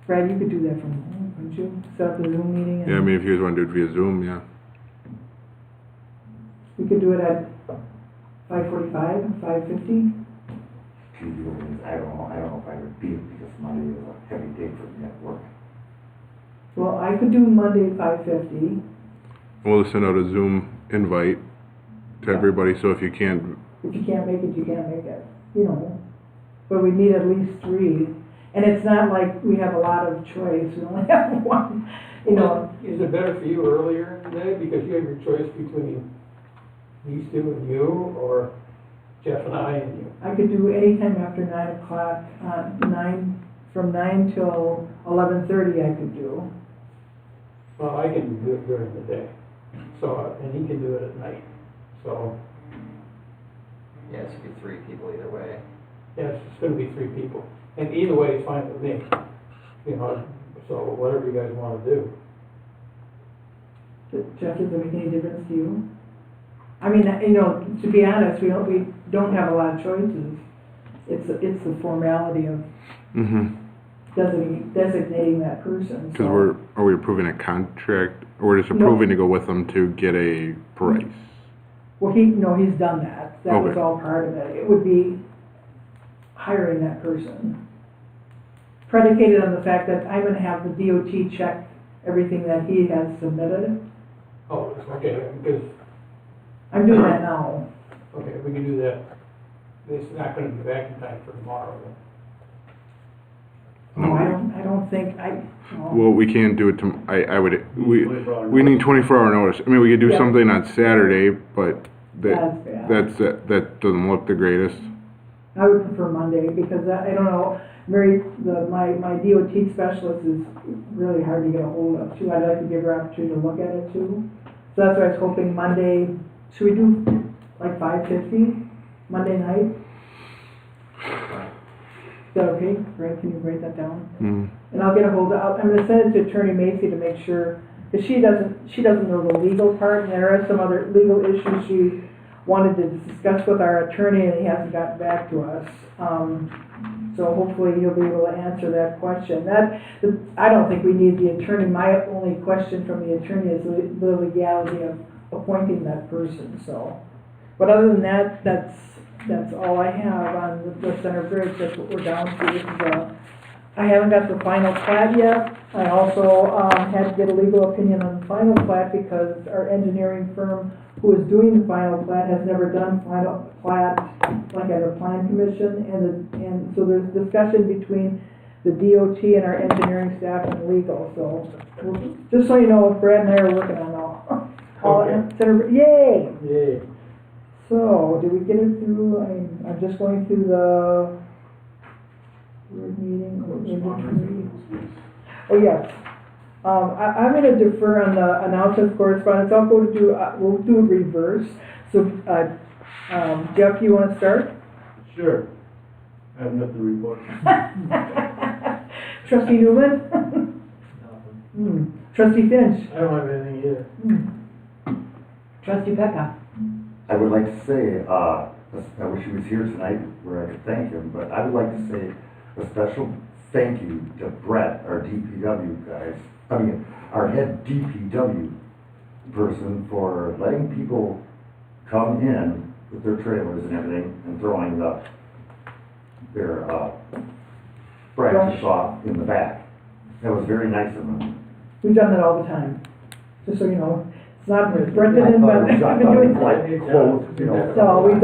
Brad, you could do that from home, couldn't you? Set up a Zoom meeting and Yeah, I mean, if you guys want to do it via Zoom, yeah. we could do it at 5:45, 5:50. I don't know if I would be, because Monday is a heavy day for me at work. Well, I could do Monday at 5:50. We'll just send out a Zoom invite to everybody, so if you can't, If you can't make it, you can't make it, But we need at least 3. And it's not like we have a lot of choice, we only have one, Is it better for you earlier in the day because you have your choice between these two and you, or Jeff and I and you? I could do any time after 9 o'clock, from 9 till 11:30 I could do. Well, I can do it during the day, so, and he can do it at night, so, Yeah, it should be 3 people either way. yes, it's gonna be 3 people. And either way is fine with me, so whatever you guys wanna do. Jeff, does it make any difference to you? I mean, to be honest, we don't have a lot of choices. It's the formality of designating that person. because are we approving a contract Or we're just approving to go with them to get a price? Well, he's done that. That was Okay. all part of it. It would be hiring that person. Predicated on the fact that I'm gonna have the DOT check everything that he has submitted. Oh, okay, because, I'm doing that now. okay, we can do that. It's not gonna be back in time for tomorrow. No, I don't think, no. Well, we can't do it we need 24-hour notice. I mean, we could do Yeah. something on Saturday, but That's bad. that doesn't look the greatest. I would prefer Monday, because I don't know, Mary, my DOT specialist is really hard to get a hold of too. I'd like to give her opportunity to look at it too. So that's why I was hoping Monday, should we do like 5:50, Monday night? Is that okay? Greg, can you write that down? And I'll get a hold of, I'm gonna send it to Attorney Macy to make sure, because she doesn't know the legal part, and there are some other legal issues she wanted to discuss with our attorney, and he hasn't gotten back to us. So hopefully he'll be able to answer that question. I don't think we need the attorney. My only question from the attorney is the legality of appointing that person, so. But other than that, that's all I have on the center bridge. That's what we're down to. This is I haven't got the final plat yet. I also had to get a legal opinion on the final plat because our engineering firm who is doing the final plat has never done final plat like at a plan commission, and so there's discussion between the DOT and our engineering staff and legal. So just so you know, Brad and I are working on all center. Yay! Yeah. So, did we get it through? I'm just going through the board meeting or inventory. Oh, yes. I'm gonna defer on the announcements correspondence. I'll go to we'll do it reverse. So, Jeff, you wanna start? Sure. I have nothing to report. Trustee Newman? Trustee Finch? I don't have anything either. Trustee Pecca? I would like to say, I wish he was here tonight where I could thank him, but I would like to say a special thank you to Brett, our DPW guys, our head DPW person for letting people come in with their trailers and everything and throwing their branches off in the back. That was very nice of them. We've done that all the time, just so you know. It's not Brendan, but we've been doing that. So we've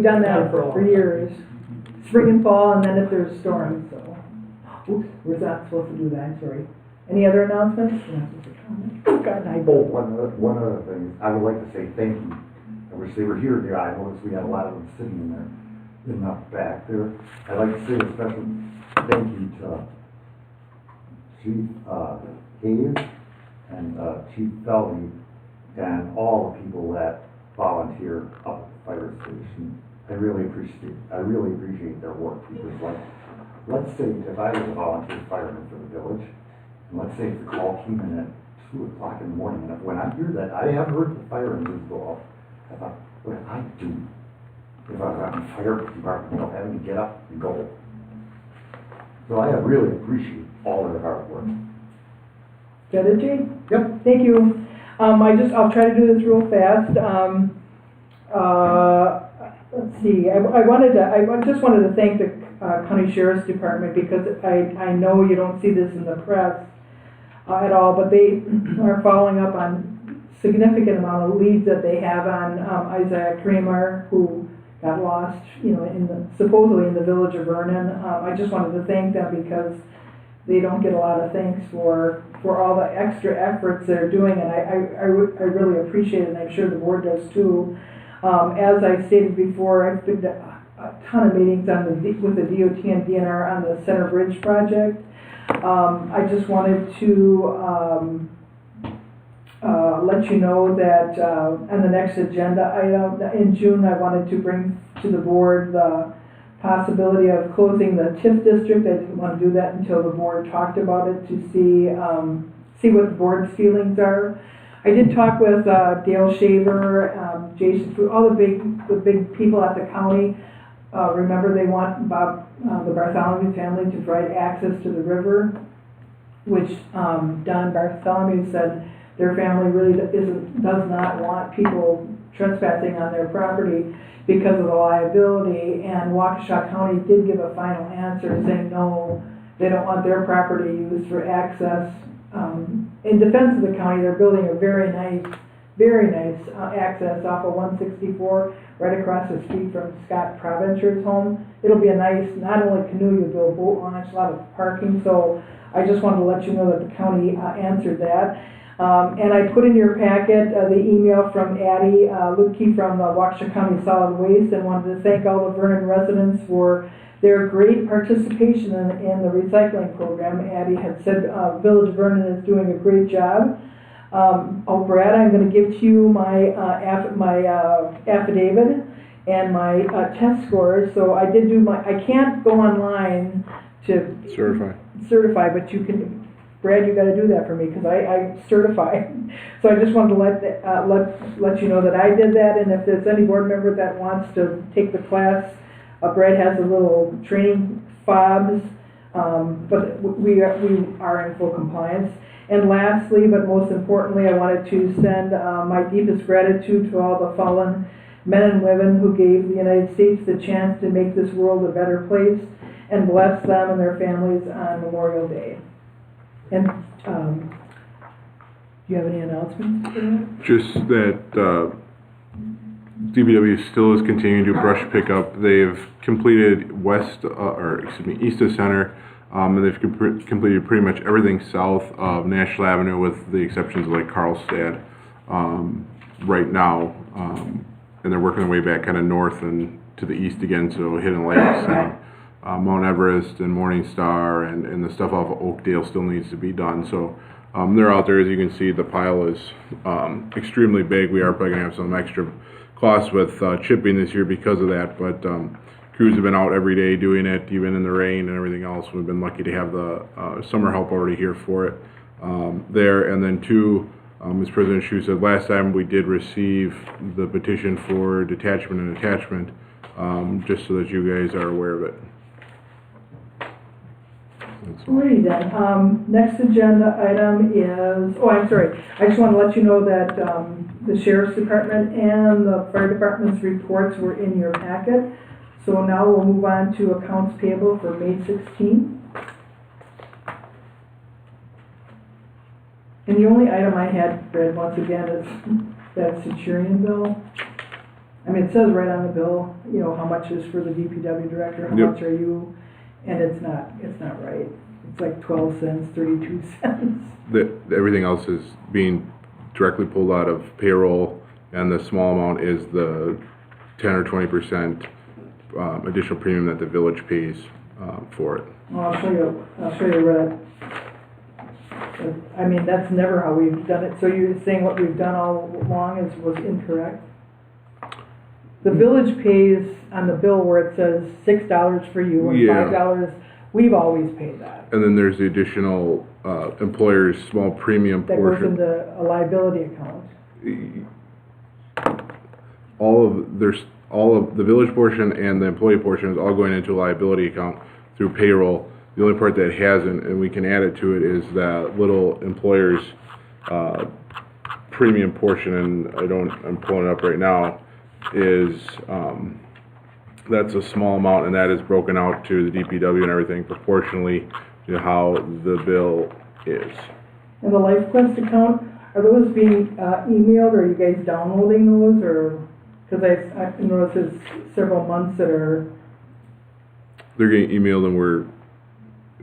done that for years. Spring and fall, and then if there's storms, so. Oops, we're not supposed to do that, I'm sorry. Any other announcements? You're not supposed to comment. Oh, God, I Oh, one other thing, I would like to say thank you. I wish they were here today. I noticed we had a lot of them sitting in there, in the back there. I'd like to say a special thank you to Chief Hayes and Chief Feldy and all the people that volunteer up at the fire station. I really appreciate their work, because let's say if I was a volunteer fireman for the village, and let's say if the call came in at 2 o'clock in the morning, and when I hear that, I have heard the fire engines go off, I thought, what did I do if I was on the fire department, having to get up and go? So I really appreciate all their hard work. Strategy? Yep. Thank you. I'll try to do this real fast. Let's see, I just wanted to thank the County Sheriff's Department, because I know you don't see this in the press at all, but they are following up on significant amount of leads that they have on Isaiah Kramer, who got lost, supposedly in the village of Vernon. I just wanted to thank them, because they don't get a lot of thanks for all the extra efforts they're doing, and I really appreciate it, and I'm sure the board does too. As I stated before, I've been to a ton of meetings with the DOT and DNR on the Center Bridge project. I just wanted to let you know that on the next agenda item in June, I wanted to bring to the board the possibility of closing the TIF district. I didn't want to do that until the board talked about it, to see what the board's feelings are. I did talk with Dale Shaver, Jason Fu, all the big people at the county. Remember, they want the Bartholomew family to provide access to the river, which Don Bartholomew said their family really does not want people trespassing on their property because of the liability, and Waukesha County did give a final answer saying no, they don't want their property used for access. In defense of the county, they're building a very nice access off of 164, right across the street from Scott Provencher's home. It'll be a nice, not only canoe, you'll build boat launch, a lot of parking, so I just wanted to let you know that the county answered that. And I put in your packet the email from Addie Lutke from Waukesha County Solid Waste, and wanted to thank all the Vernon residents for their great participation in the recycling program. Addie had said Village Vernon is doing a great job. Brad, I'm going to give to you my affidavit and my test scores. So I did do I can't go online to certify, but you can. Brad, you got to do that for me because I certify. So I just wanted to let you know that I did that, and if there's any board member that wants to take the class, Brad has a little training fobs, but we are in full compliance. And lastly, but most importantly, I wanted to send my deepest gratitude to all the fallen men and women who gave the United States the chance to make this world a better place, and bless them and their families on Memorial Day. And do you have any announcements for that? Just that DPW still is continuing to do brush pickup. They've completed east of Center, and they've completed pretty much everything south of National Avenue, with the exceptions of like Carlstad right now. And they're working their way back kind of north and to the east again, so Hidden Lakes and Mount Everest and Morning Star and the stuff off of Oakdale still needs to be done. So they're out there. As you can see, the pile is extremely big. We are probably going to have some extra costs with chipping this year because of that, but crews have been out every day doing it, even in the rain and everything else. We've been lucky to have the summer help already here for it there. And then two, as President Hsu said last time, we did receive the petition for detachment and attachment, just so that you guys are aware of it. Alrighty then. Next agenda item is, I'm sorry. I just want to let you know that the Sheriff's Department and the Fire Department's reports were in your packet. So now we'll move on to accounts payable for May 16th. And the only item I had read once again is that Centurion bill. I mean, it says right on the bill, you know, how much is for the DPW director, how much are you, and it's not right. It's like 12 cents, 32 cents. Everything else is being directly pulled out of payroll, and the small amount is the 10 or 20% additional premium that the village pays for it. Well, I'll show you where that. I mean, that's never how we've done it. So you're saying what we've done all along was incorrect? The village pays on the bill where it says $6 for you and $5. We've always paid that. And then there's the additional employer's small premium that portion. That goes into a liability account. All of the village portion and the employee portion is all going into a liability account through payroll. The only part that hasn't, and we can add it to it, is that little employer's premium portion, and I'm pulling it up right now, is that's a small amount, and that is broken out to the DPW and everything proportionally to how the bill is. And the LifeQuest account, are those being emailed, or are you guys downloading those, or, because I noticed there's several months that are... They're getting emailed, and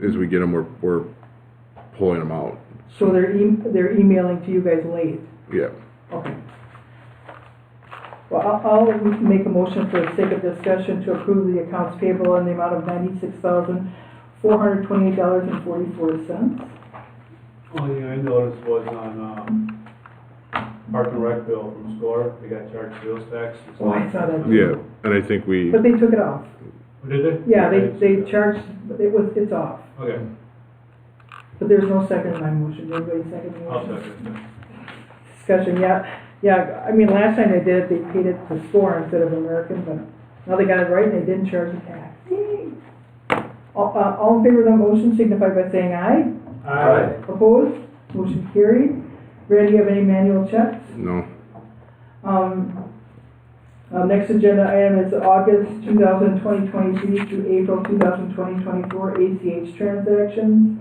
as we get them, we're pulling them out. So they're emailing to you guys late? Yeah. Okay. Well, I'll make a motion for the sake of discussion to approve the accounts payable in the amount of $96,428.44. Only thing I noticed was on Park and Rec bill from SCORE, they got charged sales tax. Oh, I saw that too. Yeah, and I think But they took it off. Did they? Yeah, they charged, it's off. Okay. But there's no second in my motion. Anybody second the motion? I'll second. Discussion, yeah, I mean, last time they did it, they paid it to SCORE instead of American, but now they got it right and they didn't charge the tax. Yay. All in favor of the motion signify by saying aye. Aye. Opposed? Motion carried. Brad, do you have any manual checks? No. Next agenda item is August 2023 through April 2024 ACH transactions.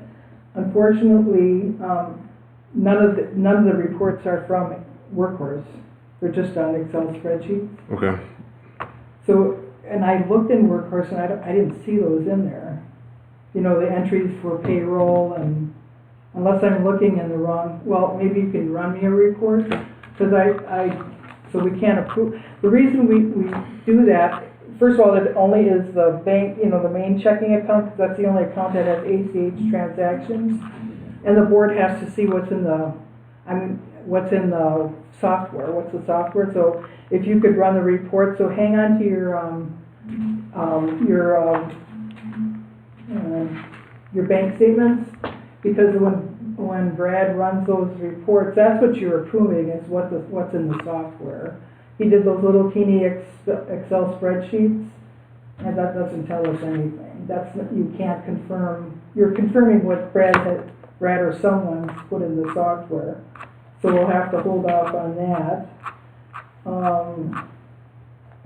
Unfortunately, none of the reports are from Workhorse. They're just on Excel spreadsheets. Okay. So, and I looked in Workhorse and I didn't see those in there. You know, the entries for payroll, and unless I'm looking in the wrong, well, maybe you can run me a report, because so we can't approve. The reason we do that, first of all, that only is the bank, you know, the main checking account, because that's the only account that has ACH transactions. And the board has to see what's in the software, what's the software. So if you could run the report, so hang on to your bank statements, because when Brad runs those reports, that's what you're approving, is what's in the software. He did those little teeny Excel spreadsheets, and that doesn't tell us anything. You can't confirm, you're confirming what Brad or someone's put in the software. So we'll have to hold off on that.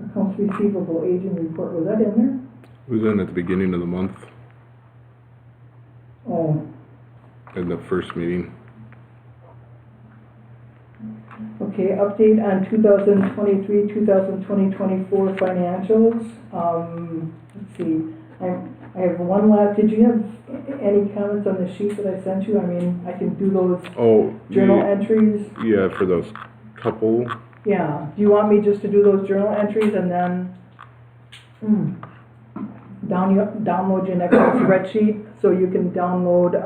Accounts receivable aging report, was that in there? It was in at the beginning of the month, Oh, in the first meeting. okay, update on 2023, 2024 financials. Let's see, I have one last, did you have any comments on the sheet that I sent you? I mean, I can do those journal entries. Yeah, for those couple. Yeah, do you want me just to do those journal entries and then download your Excel spreadsheet, so you can download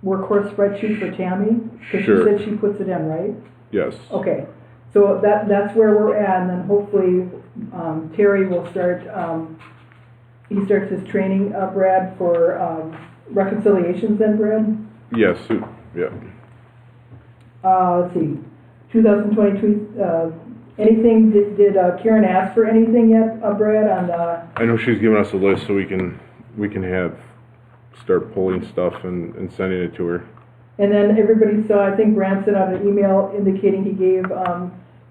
Workhorse spreadsheet for Tammy? Because Sure. she said she puts it in, right? Yes. Okay, so that's where we're at, and then hopefully Terry will start, he starts his training, Brad, for reconciliations then, Brad? Yes, yeah. Let's see, 2022, anything, did Karen ask for anything yet, Brad, on the? I know she's giving us a list so we can start pulling stuff and sending it to her. And then everybody saw, I think Brad sent out an email indicating he gave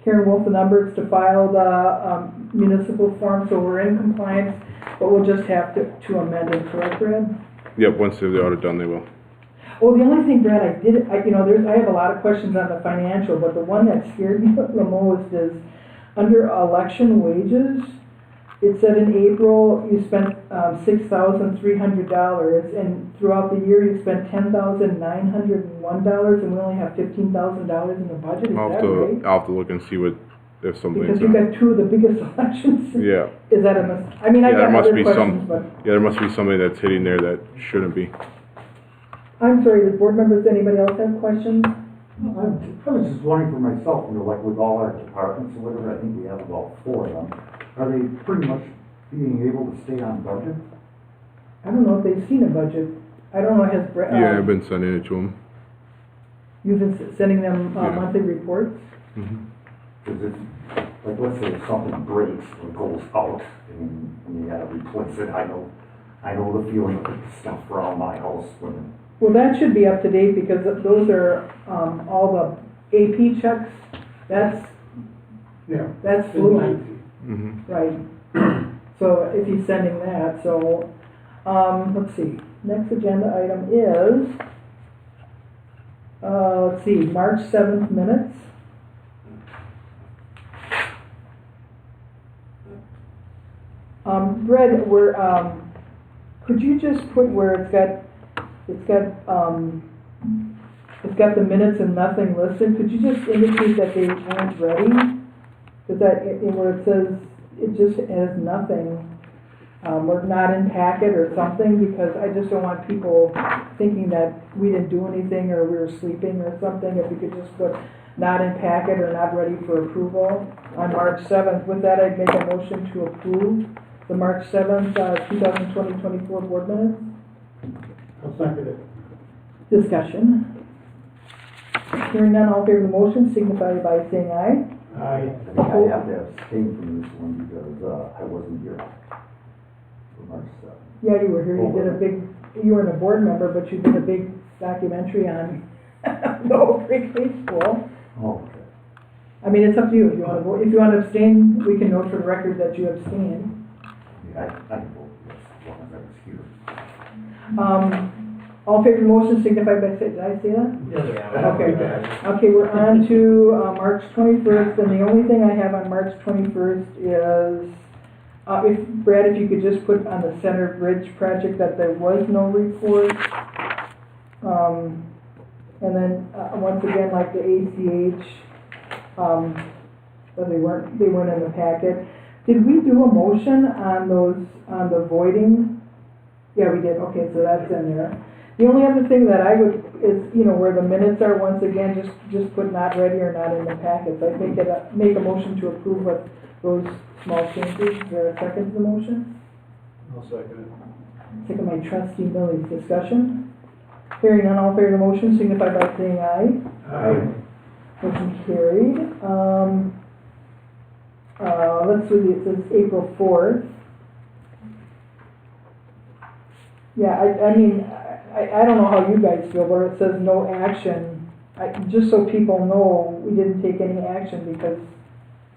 Karen Wolf the numbers to file the municipal form, so we're in compliance, but we'll just have to amend it, correct, Brad? Yep, once they have the audit done, they will. Oh, the only thing, Brad, I have a lot of questions on the financial, but the one that scared me the most is under election wages. It said in April you spent $6,300, and throughout the year you spent $10,901, and we only have $15,000 in the budget. Is that right? I'll have to look and see if something's Because you got two of the biggest elections. Yeah. Is that I mean, I got other questions, but. Yeah, there must be somebody that's hitting there that shouldn't be. I'm sorry, does board members, anybody else have questions? I was just wondering for myself, you know, like with all our departments or whatever, I think we have about 4 of them. Are they pretty much being able to stay on budget? I don't know if they've seen a budget. I don't know, has Brad? Yeah, I've been sending it to them. You've been sending them monthly reports? Because if, like, let's say if something breaks and goes out, and you gotta replace it, I know the feeling of stuff around my house when. Well, that should be up to date, because those are, all the AP checks, that's fluent, right? So if he's sending that, so, let's see, next agenda item is, let's see, March 7th minutes. Brett, could you just put where it's got the minutes and nothing listed, could you just indicate that they aren't ready? Because where it says, it just has nothing, or not in packet or something, because I just don't want people thinking that we didn't do anything or we were sleeping or something. If we could just put not in packet or not ready for approval on March 7th. With that, I'd make a motion to approve the March 7th, 2024 board minutes. I'll second it. Discussion. Hearing none, all in favor of the motion signify by saying aye. Aye. I think I have to abstain from this one because, I wasn't here for March 7th. Yeah, you were here, you were a board member, but you did a big documentary on No, Creek High School. Oh, okay. I mean, it's up to you. If you want to vote, if you want to abstain, we can note for the record that you abstained. Yeah, I can vote yes, as long as I was here. All in favor of the motion signify by saying, did I say that? Yeah. Okay. Okay, we're on to, March 21st, and the only thing I have on March 21st is, if, Brad, if you could just put on the Center Bridge project that there was no report. And then, once again, like the ACH, but they weren't in the packet. Did we do a motion on those, on the voiding? Yeah, we did, okay, so that's in there. The only other thing that I would, is, you know, where the minutes are, once again, just put not ready or not in the packets. I think make a motion to approve with those small changes. Is there a second to the motion? I'll second it. Second by trustee Millies. Discussion? Hearing none, all in favor of the motion signify by saying aye. Aye. Motion carried. Let's see, it says April 4th. Yeah, I mean, I don't know how you guys feel, but it says no action. Just so people know, we didn't take any action because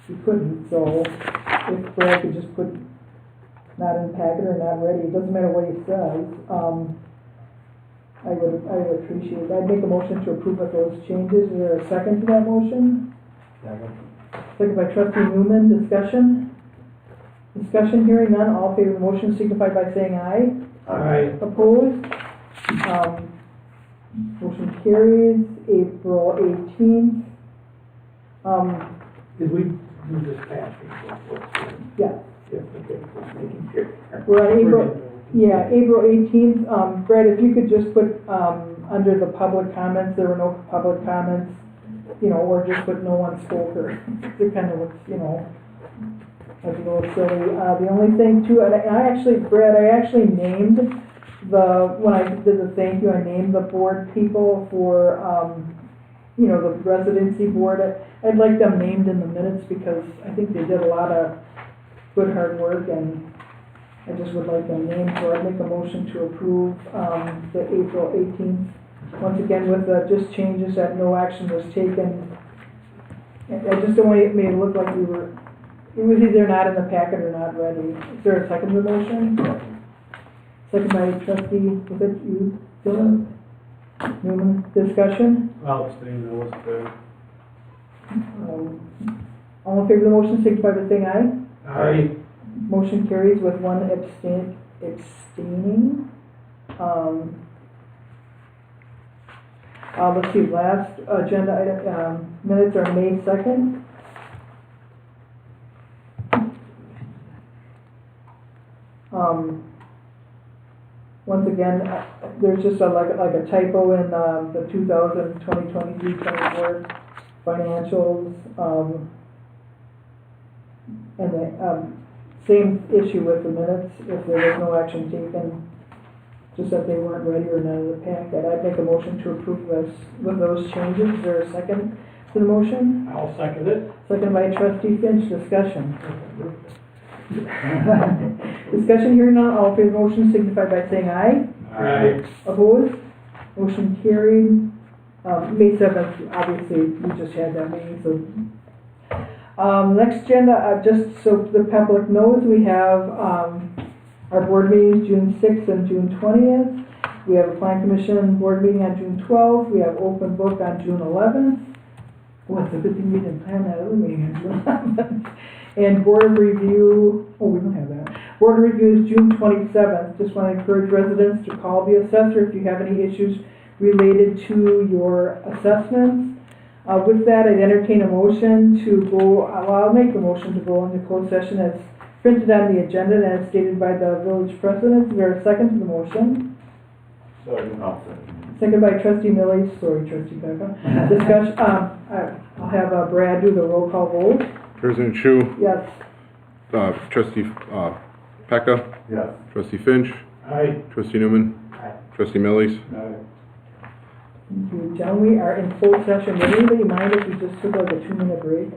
we couldn't, so if Brad could just put not in packet or not ready, it doesn't matter what he says. I would appreciate it. I'd make a motion to approve of those changes. Is there a second to that motion? Second by trustee Newman. Discussion? Discussion, hearing none. All in favor of the motion signify by saying aye. Aye. Opposed? Motion carries. April 18th. Did we do this past before? Yeah. Yeah, okay, just making sure. We're on April 18th. Brad, if you could just put, under the public comments, there were no public comments, you know, or just put no one spoke, or it kind of looks, you know, like a little silly. The only thing too, and I actually, Brad, I actually named when I did the thank you, I named the board people for, you know, the residency board. I'd like them named in the minutes because I think they did a lot of good hard work, and I just would like them named, so I'd make a motion to approve, the April 18th. Once again, with just changes that no action was taken. I just don't want it made it look like it was either not in the packet or not ready. Is there a second to the motion? Second by trustee, was it you, Dylan? Newman, discussion? I'll abstain, I wasn't there. All in favor of the motion, signify by saying aye. Aye. Motion carries with one abstaining. Let's see, last agenda item, minutes are May 2nd. Once again, there's just like a typo in the 2023-24 financials, and the same issue with the minutes, if there was no action taken, just that they weren't ready or not in the packet. I'd make a motion to approve this with those changes. Is there a second to the motion? I'll second it. Second by trustee Finch. Discussion. Discussion here now. All in favor of the motion signify by saying aye. Aye. Opposed? Motion carried. May 7th, obviously, we just had that meeting, so. Next agenda, just so the public knows, we have, our board meetings June 6th and June 20th. We have a plan commission board meeting on June 12th. We have open book on June 11th. Well, it's a good thing we didn't plan that other meeting on June 11th. And board review, we don't have that. Board review is June 27th. Just want to encourage residents to call the assessor if you have any issues related to your assessments. With that, I'd entertain a motion to go, I'll make a motion to go into closed session as printed on the agenda and as stated by the village president. Is there a second to the motion? Second by trustee Millies, sorry, trustee Becca. Discussion, I'll have Brad do the roll call vote. President Chu, Yes. trustee Pecca, Yes. trustee Finch, Aye. trustee Newman, trustee Millies. Thank you, John. We are in closed session. Would anybody mind if we just took like a 2-minute break?